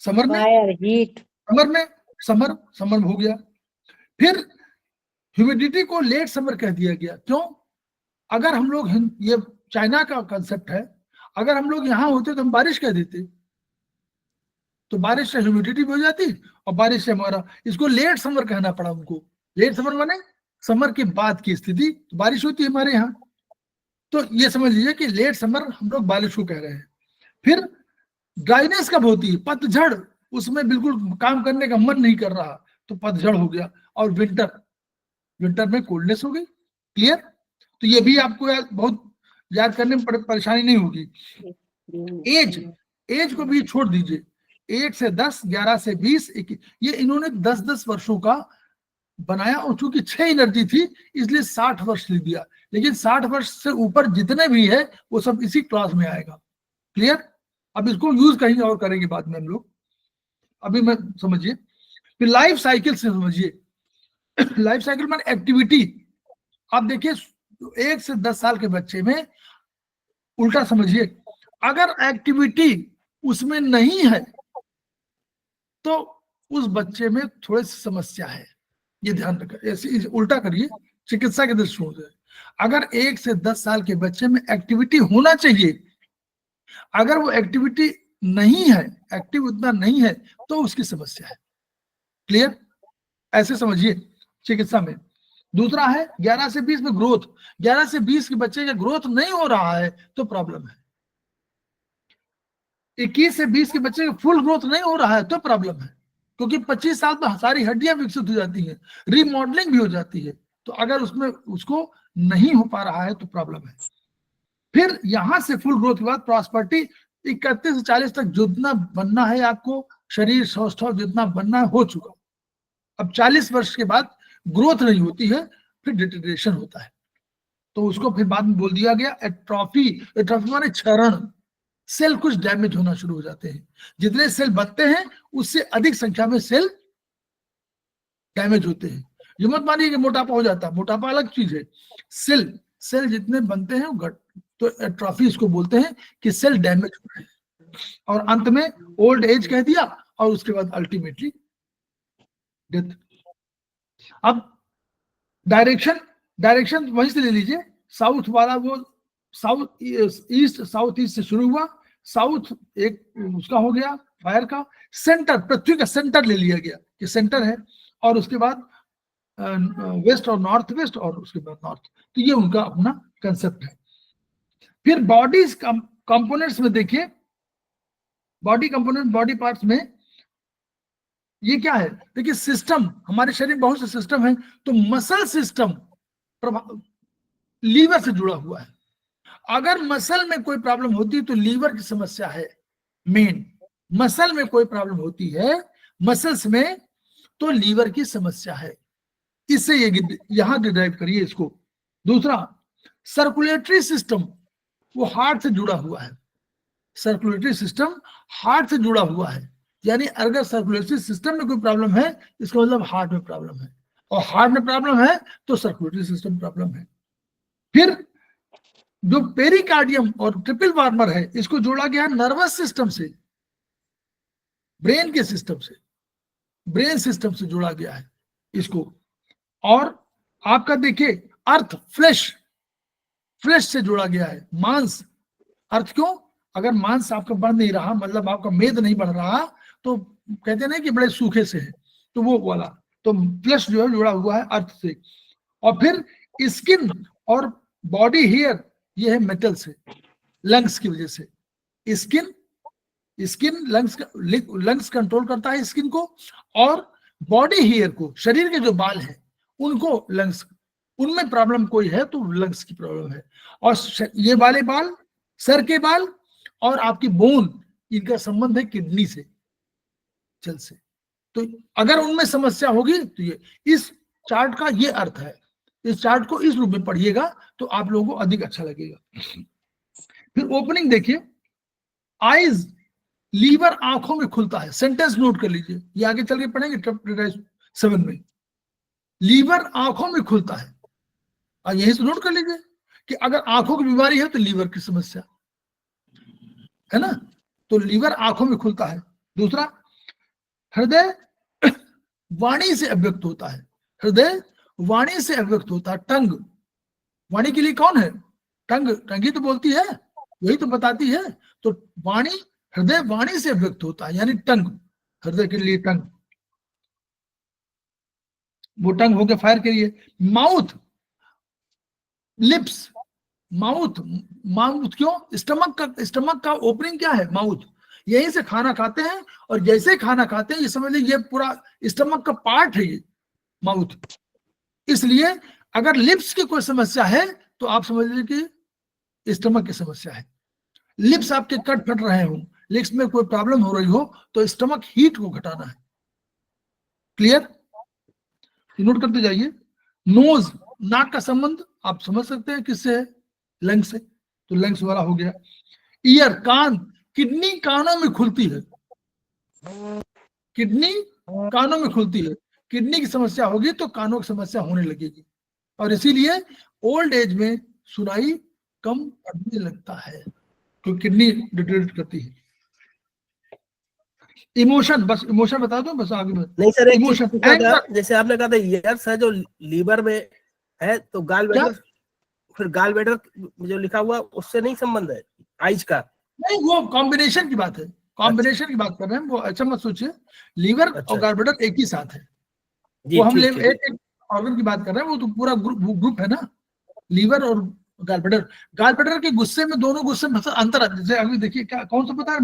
[SPEAKER 2] समर में,
[SPEAKER 4] फायर, हीट।
[SPEAKER 2] समर हो गया। फिर ह्यूमिडिटी को लेट समर कह दिया गया। क्यों? अगर हम लोग, ये चाइना का कंसेप्ट है, अगर हम लोग यहाँ होते तो हम बारिश कह देते, तो बारिश से ह्यूमिडिटी भी हो जाती और बारिश से हमारा, इसको लेट समर कहना पड़ा उनको। लेट समर माने समर के बाद की स्थिति, तो बारिश होती है हमारे यहाँ। तो ये समझ लीजिए कि लेट समर हम लोग बारिश को कह रहे हैं। फिर ड्राइनेस कब होती है? पतझड़, उसमें बिल्कुल काम करने का मन नहीं कर रहा, तो पतझड़ हो गया, और विंटर में कोल्डनेस हो गई। क्लियर? तो ये भी आपको बहुत याद करने में परेशानी नहीं होगी। एज को भी छोड़ दीजिए, 8 से 10, 11 से 20, 21, ये इन्होंने 10-10 वर्षों का बनाया, और चूंकि 6 एनर्जी थी इसलिए 60 वर्ष लिख दिया, लेकिन 60 वर्ष से ऊपर जितने भी है वो सब इसी क्लास में आएगा। क्लियर? अब इसको यूज कहीं और करेंगे बाद में हम लोग, अभी मैं समझिए। फिर लाइफ साइकिल से समझिए। लाइफ साइकिल में एक्टिविटी, आप देखिए 1 से 10 साल के बच्चे में उल्टा समझिए, अगर एक्टिविटी उसमें नहीं है तो उस बच्चे में थोड़ी सी समस्या है, ये ध्यान रखें। ऐसे उल्टा करिए चिकित्सा के दृष्टिकोण से। अगर 1 से 10 साल के बच्चे में एक्टिविटी होना चाहिए, अगर वो एक्टिविटी नहीं है, एक्टिव उतना नहीं है, तो उसकी समस्या है। क्लियर? ऐसे समझिए चिकित्सा में। दूसरा है 11 से 20 में ग्रोथ, 11 से 20 के बच्चे का ग्रोथ नहीं हो रहा है तो प्रॉब्लम है। 21 से 20 के बच्चे का फुल ग्रोथ नहीं हो रहा है तो प्रॉब्लम है, क्योंकि 25 साल में सारी हड्डियां विकसित हो जाती हैं, रीमॉडलिंग भी हो जाती है, तो अगर उसमें उसको नहीं हो पा रहा है तो प्रॉब्लम है। फिर यहां से फुल ग्रोथ के बाद प्रॉस्पेरिटी, 31 से 40 तक जितना बनना है आपको, शरीर स्वस्थ जितना बनना है हो चुका। अब 40 वर्ष के बाद ग्रोथ नहीं होती है, फिर डिटेरिएशन होता है, तो उसको फिर बाद में बोल दिया गया एट्रोफी। एट्रोफी माने क्षरण, सेल कुछ डैमेज होना शुरू हो जाते हैं। जितने सेल बनते हैं उससे अधिक संख्या में सेल डैमेज होते हैं। ये मत मानिए कि मोटापा हो जाता है, मोटापा अलग चीज है। सेल जितने बनते हैं वो तो एट्रोफी इसको बोलते हैं कि सेल डैमेज हो रहे हैं, और अंत में ओल्ड एज कह दिया, और उसके बाद अल्टीमेटली डेथ। अब डायरेक्शन वहीं से ले लीजिए, साउथ वाला वो साउथ ईस्ट से शुरू हुआ, साउथ एक उसका हो गया फायर का, सेंटर पृथ्वी का सेंटर ले लिया गया कि सेंटर है, और उसके बाद वेस्ट और नॉर्थ वेस्ट, और उसके बाद नॉर्थ। तो ये उनका अपना कंसेप्ट है। फिर बॉडीज कंपोनेंट्स में देखिए, बॉडी कंपोनेंट, बॉडी पार्ट्स में ये क्या है, देखिए सिस्टम, हमारे शरीर में बहुत से सिस्टम है, तो मसल सिस्टम लीवर से जुड़ा हुआ है। अगर मसल में कोई प्रॉब्लम होती है तो लीवर की समस्या है मेन। मसल में कोई प्रॉब्लम होती है, मसल्स में, तो लीवर की समस्या है। इससे ये यहां डिराइव करिए इसको। दूसरा सर्कुलेटरी सिस्टम, वो हार्ट से जुड़ा हुआ है। सर्कुलेटरी सिस्टम हार्ट से जुड़ा हुआ है, यानी अगर सर्कुलेटरी सिस्टम में कोई प्रॉब्लम है इसका मतलब हार्ट में प्रॉब्लम है, और हार्ट में प्रॉब्लम है तो सर्कुलेटरी सिस्टम प्रॉब्लम है। फिर जो पेरिकार्डियम और ट्रिपल वार्मर है, इसको जोड़ा गया नर्वस सिस्टम से, ब्रेन के सिस्टम से, ब्रेन सिस्टम से जोड़ा गया है इसको। और आपका देखिए अर्थ, फ्लेश से जोड़ा गया है, मांस। अर्थ क्यों? अगर मांस आपका बढ़ नहीं रहा, मतलब आपका मेद नहीं बढ़ रहा, तो कहते नहीं कि बड़े सूखे से है, तो वो वाला, तो फ्लेश जो है जुड़ा हुआ है अर्थ से। और फिर स्किन और बॉडी हेयर, ये है मेटल से, लंग्स की वजह से। स्किन लंग्स कंट्रोल करता है स्किन को, और बॉडी हेयर को, शरीर के जो बाल हैं उनको लंग्स, उनमें प्रॉब्लम कोई है तो लंग्स की प्रॉब्लम है। और ये वाले बाल, सर के बाल और आपकी बोन, इनका संबंध है किडनी से, जल से। तो अगर उनमें समस्या होगी तो ये, इस चार्ट का ये अर्थ है। इस चार्ट को इस रूप में पढ़िएगा तो आप लोगों को अधिक अच्छा लगेगा। फिर ओपनिंग देखिए, आईज, लीवर आंखों में खुलता है। सेंटेंस नोट कर लीजिए, ये आगे चल के पढ़ेंगे चैप्टर 7 में। लीवर आंखों में खुलता है, और यही से नोट कर लीजिए कि अगर आंखों की बीमारी है तो लीवर की समस्या है ना, तो लीवर आंखों में खुलता है। दूसरा, हृदय वाणी से अव्यक्त होता है। हृदय वाणी से अव्यक्त होता है। टंग, वाणी के लिए कौन है? टंग ही तो बोलती है, वही तो बताती है। तो वाणी, हृदय वाणी से अव्यक्त होता है, यानी टंग, हृदय के लिए टंग, वो टंग होके फायर करिए। माउथ, लिप्स, माउथ क्यों? स्टमक का ओपनिंग क्या है? माउथ, यहीं से खाना खाते हैं, और जैसे खाना खाते हैं ये समझ लीजिए ये पूरा स्टमक का पार्ट है ये माउथ। इसलिए अगर लिप्स की कोई समस्या है तो आप समझ लीजिए कि स्टमक की समस्या है। लिप्स आपके कट फट रहे हो, लिप्स में कोई प्रॉब्लम हो रही हो तो स्टमक हीट को घटाना है। क्लियर? नोट करते जाइए। नोज, नाक का संबंध आप समझ सकते हैं किससे है? लंग्स से, तो लंग्स वाला हो गया। ईयर, कान, किडनी कानों में खुलती है, किडनी कानों में खुलती है। किडनी की समस्या होगी तो कानों की समस्या होने लगेगी, और इसीलिए ओल्ड एज में सुनाई कम पड़ने लगता है, क्योंकि किडनी डिटेक्ट करती है। इमोशन, बस इमोशन बता दो, बस आगे में
[SPEAKER 7] नहीं सर, एक चीज
[SPEAKER 2] इमोशन,
[SPEAKER 7] पूछना था,
[SPEAKER 2] एंगर।
[SPEAKER 7] जैसे आपने कहा था ईयर्स है जो लीवर में है, तो गाल
[SPEAKER 2] क्या?
[SPEAKER 7] ब्लैडर, फिर गाल ब्लैडर जो लिखा हुआ उससे नहीं संबंध है आइज का?
[SPEAKER 2] नहीं, वो कॉम्बिनेशन की बात है, कॉम्बिनेशन की बात कर रहे हैं, वो अच्छा मत सोचिए। लीवर
[SPEAKER 7] अच्छा।
[SPEAKER 2] और गालब्लैडर एक ही साथ है,
[SPEAKER 7] जी
[SPEAKER 2] वो हम
[SPEAKER 7] ठीक ठीक।
[SPEAKER 2] एक ऑर्गन की बात कर रहे हैं, वो तो पूरा ग्रुप है ना, लीवर और गालब्लैडर। गालब्लैडर के गुस्से में, दोनों गुस्से में अंतर आता है। जैसे अभी देखिए क्या, कौन सा पता है?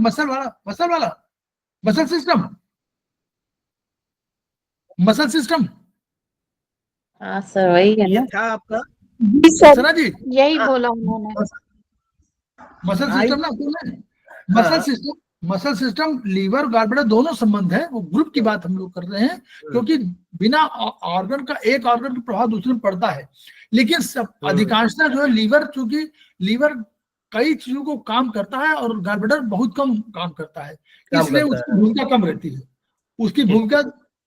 [SPEAKER 2] Muscle system, muscle system.
[SPEAKER 3] हाँ सर, वही है
[SPEAKER 7] ये
[SPEAKER 3] ना।
[SPEAKER 7] था आपका
[SPEAKER 5] जी सर,
[SPEAKER 2] सना जी,
[SPEAKER 5] यही
[SPEAKER 7] हाँ।
[SPEAKER 5] बोला उन्होंने।
[SPEAKER 2] मसल
[SPEAKER 7] आई-
[SPEAKER 2] सिस्टम ना आपने,
[SPEAKER 7] हाँ,
[SPEAKER 2] muscle system, muscle system, liver gallbladder दोनों संबंध है, वो ग्रुप की बात हम लोग कर रहे हैं, क्योंकि बिना ऑर्गन का एक ऑर्गन का प्रभाव दूसरे में पड़ता है। लेकिन सब अधिकांशतः जो है लीवर, चूंकि लीवर कई चीजों को काम करता है और गालब्लैडर बहुत कम काम करता है,
[SPEAKER 7] काम
[SPEAKER 2] इसलिए
[SPEAKER 7] करता
[SPEAKER 2] उसकी भूमिका कम रहती है, उसकी
[SPEAKER 7] ठीक।
[SPEAKER 2] भूमिका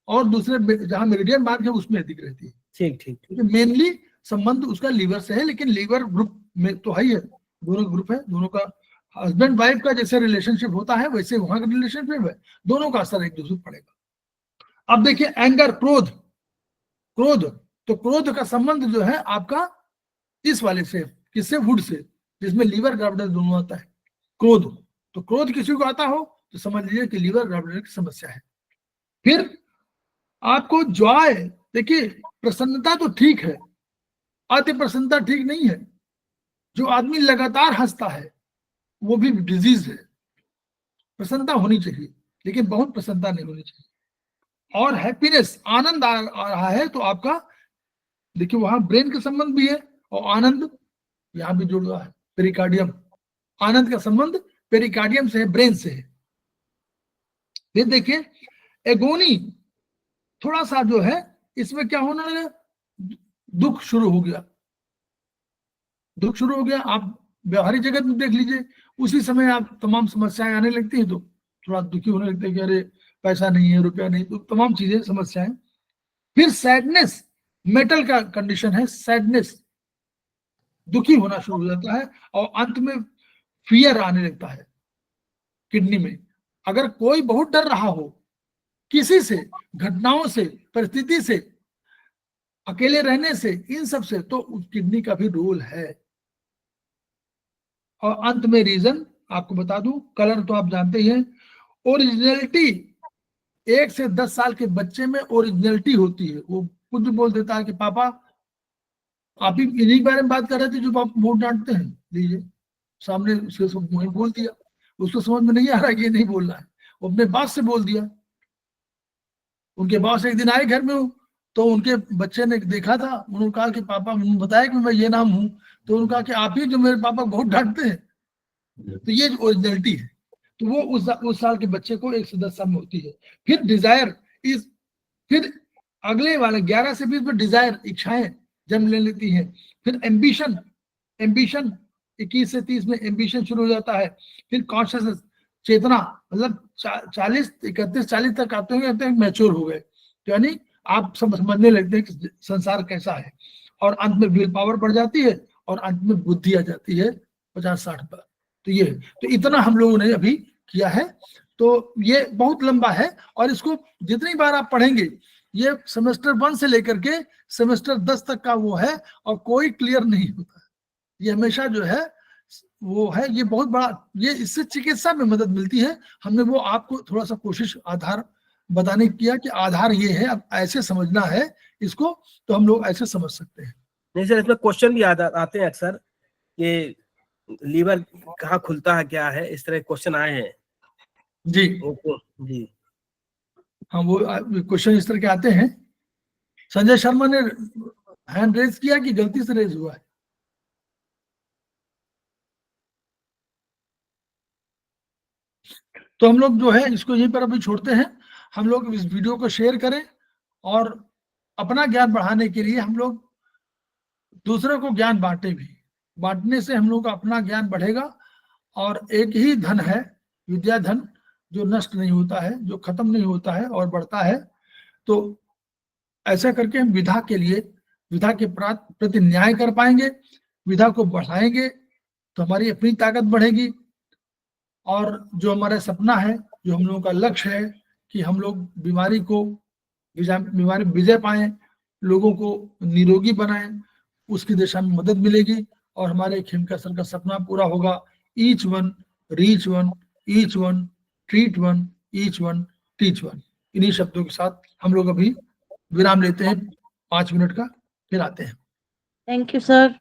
[SPEAKER 2] और दूसरे जहां मेरिडियन मार्ग है उसमें अधिक रहती है।
[SPEAKER 7] ठीक ठीक ठीक।
[SPEAKER 2] मेनली संबंध उसका लीवर से है, लेकिन लीवर ग्रुप में तो है ही है, दोनों ग्रुप है, दोनों का हस्बैंड वाइफ का जैसे रिलेशनशिप होता है वैसे वहां का रिलेशनशिप है, दोनों का असर एक दूसरे पर पड़ेगा। अब देखिए एंगर, क्रोध, क्रोध, तो क्रोध का संबंध जो है आपका इस वाले से, किससे? वुड से, जिसमें लीवर गालब्लैडर दोनों आता है। क्रोध, तो क्रोध किसी को आता हो तो समझ लीजिए कि लीवर गालब्लैडर की समस्या है। फिर आपको जॉय, देखिए प्रसन्नता तो ठीक है, अति प्रसन्नता ठीक नहीं है। जो आदमी लगातार हंसता है वो भी डिजीज है। प्रसन्नता होनी चाहिए, लेकिन बहुत प्रसन्नता नहीं होनी चाहिए। और हैप्पीनेस, आनंद आ रहा है तो आपका, देखिए वहां ब्रेन का संबंध भी है, और आनंद यहां भी जुड़ रहा है, पेरिकार्डियम। आनंद का संबंध पेरिकार्डियम से है, ब्रेन से है। फिर देखिए एगोनी, थोड़ा सा जो है इसमें क्या होने लगा? दुख शुरू हो गया, दुख शुरू हो गया। आप व्यवहारिक जगत में देख लीजिए, उसी समय आप तमाम समस्याएं आने लगती हैं तो थोड़ा दुखी होने लगते हैं कि अरे पैसा नहीं है, रुपया नहीं, तो तमाम चीजें समस्याएं। फिर सैडनेस, मेंटल का कंडीशन है सैडनेस, दुखी होना शुरू हो जाता है, और अंत में फियर आने लगता है किडनी में। अगर कोई बहुत डर रहा हो किसी से, घटनाओं से, परिस्थिति से, अकेले रहने से, इन सब से, तो उस किडनी का भी रोल है। और अंत में रीजन आपको बता दूं, कलर तो आप जानते ही हैं। ओरिजिनलिटी, 1 से 10 साल के बच्चे में ओरिजिनलिटी होती है। वो खुद बोल देता है कि पापा, आप ही इन्हीं के बारे में बात कर रहे थे जो पापा बहुत डांटते हैं, लीजिए सामने उसके बोल दिया, उसको समझ में नहीं आ रहा कि ये नहीं बोलना है, वो अपने बात से बोल दिया। उनके बॉस एक दिन आए घर में, तो उनके बच्चे ने देखा था, उन्होंने कहा कि पापा, बताया कि मैं ये नाम हूं, तो उन्होंने कहा कि आप ही जो मेरे पापा बहुत डांटते हैं। तो ये ओरिजिनलिटी है, तो वो उस साल के बच्चे को 1 से 10 साल में होती है। फिर डिजायर इस, फिर अगले वाले 11 से 20 में डिजायर, इच्छाएं जन्म ले लेती हैं। फिर एम्बिशन, एम्बिशन 21 से 30 में एम्बिशन शुरू हो जाता है। फिर कॉन्शियसनेस, चेतना, मतलब 40 31 40 तक आते हैं मैच्योर हो गए, तो यानी आप समझने लगते हैं कि संसार कैसा है। और अंत में विल पावर बढ़ जाती है, और अंत में बुद्धि आ जाती है 50-60 पर। तो ये, तो इतना हम लोगों ने अभी किया है, तो ये बहुत लंबा है, और इसको जितनी बार आप पढ़ेंगे, ये सेमेस्टर 1 से लेकर के सेमेस्टर 10 तक का वो है, और कोई क्लियर नहीं होता। ये हमेशा जो है वो है, ये बहुत बड़ा, ये इससे चिकित्सा में मदद मिलती है। हमने वो आपको थोड़ा सा कोशिश आधार बताने की किया कि आधार ये है, अब ऐसे समझना है इसको, तो हम लोग ऐसे समझ सकते हैं।
[SPEAKER 7] नहीं सर, इसमें क्वेश्चन भी आते हैं अक्सर कि लीवर कहाँ खुलता है, क्या है, इस तरह क्वेश्चन आए हैं।
[SPEAKER 2] जी
[SPEAKER 7] ओके जी।
[SPEAKER 2] हाँ, वो क्वेश्चन इस तरह के आते हैं। संजय शर्मा ने हैंड रेज किया कि गलती से रेज हुआ है? तो हम लोग जो है इसको यहीं पर अभी छोड़ते हैं। हम लोग इस वीडियो को शेयर करें और अपना ज्ञान बढ़ाने के लिए हम लोग दूसरे को ज्ञान बांटे भी। बांटने से हम लोग का अपना ज्ञान बढ़ेगा। और एक ही धन है, विद्या धन, जो नष्ट नहीं होता है, जो खत्म नहीं होता है और बढ़ता है। तो ऐसा करके हम विधा के लिए, विधा के प्रति न्याय कर पाएंगे, विधा को बढ़ाएंगे तो हमारी अपनी ताकत बढ़ेगी। और जो हमारा सपना है, जो हम लोगों का लक्ष्य है कि हम लोग बीमारी विजय पाएं, लोगों को निरोगी बनाएं, उसकी दिशा में मदद मिलेगी और हमारे खेमका का सपना पूरा होगा। Each one reach one, each one treat one, each one teach one. इन्हीं शब्दों के साथ हम लोग अभी विराम लेते हैं 5 मिनट का, फिर आते हैं।
[SPEAKER 3] Thank you sir.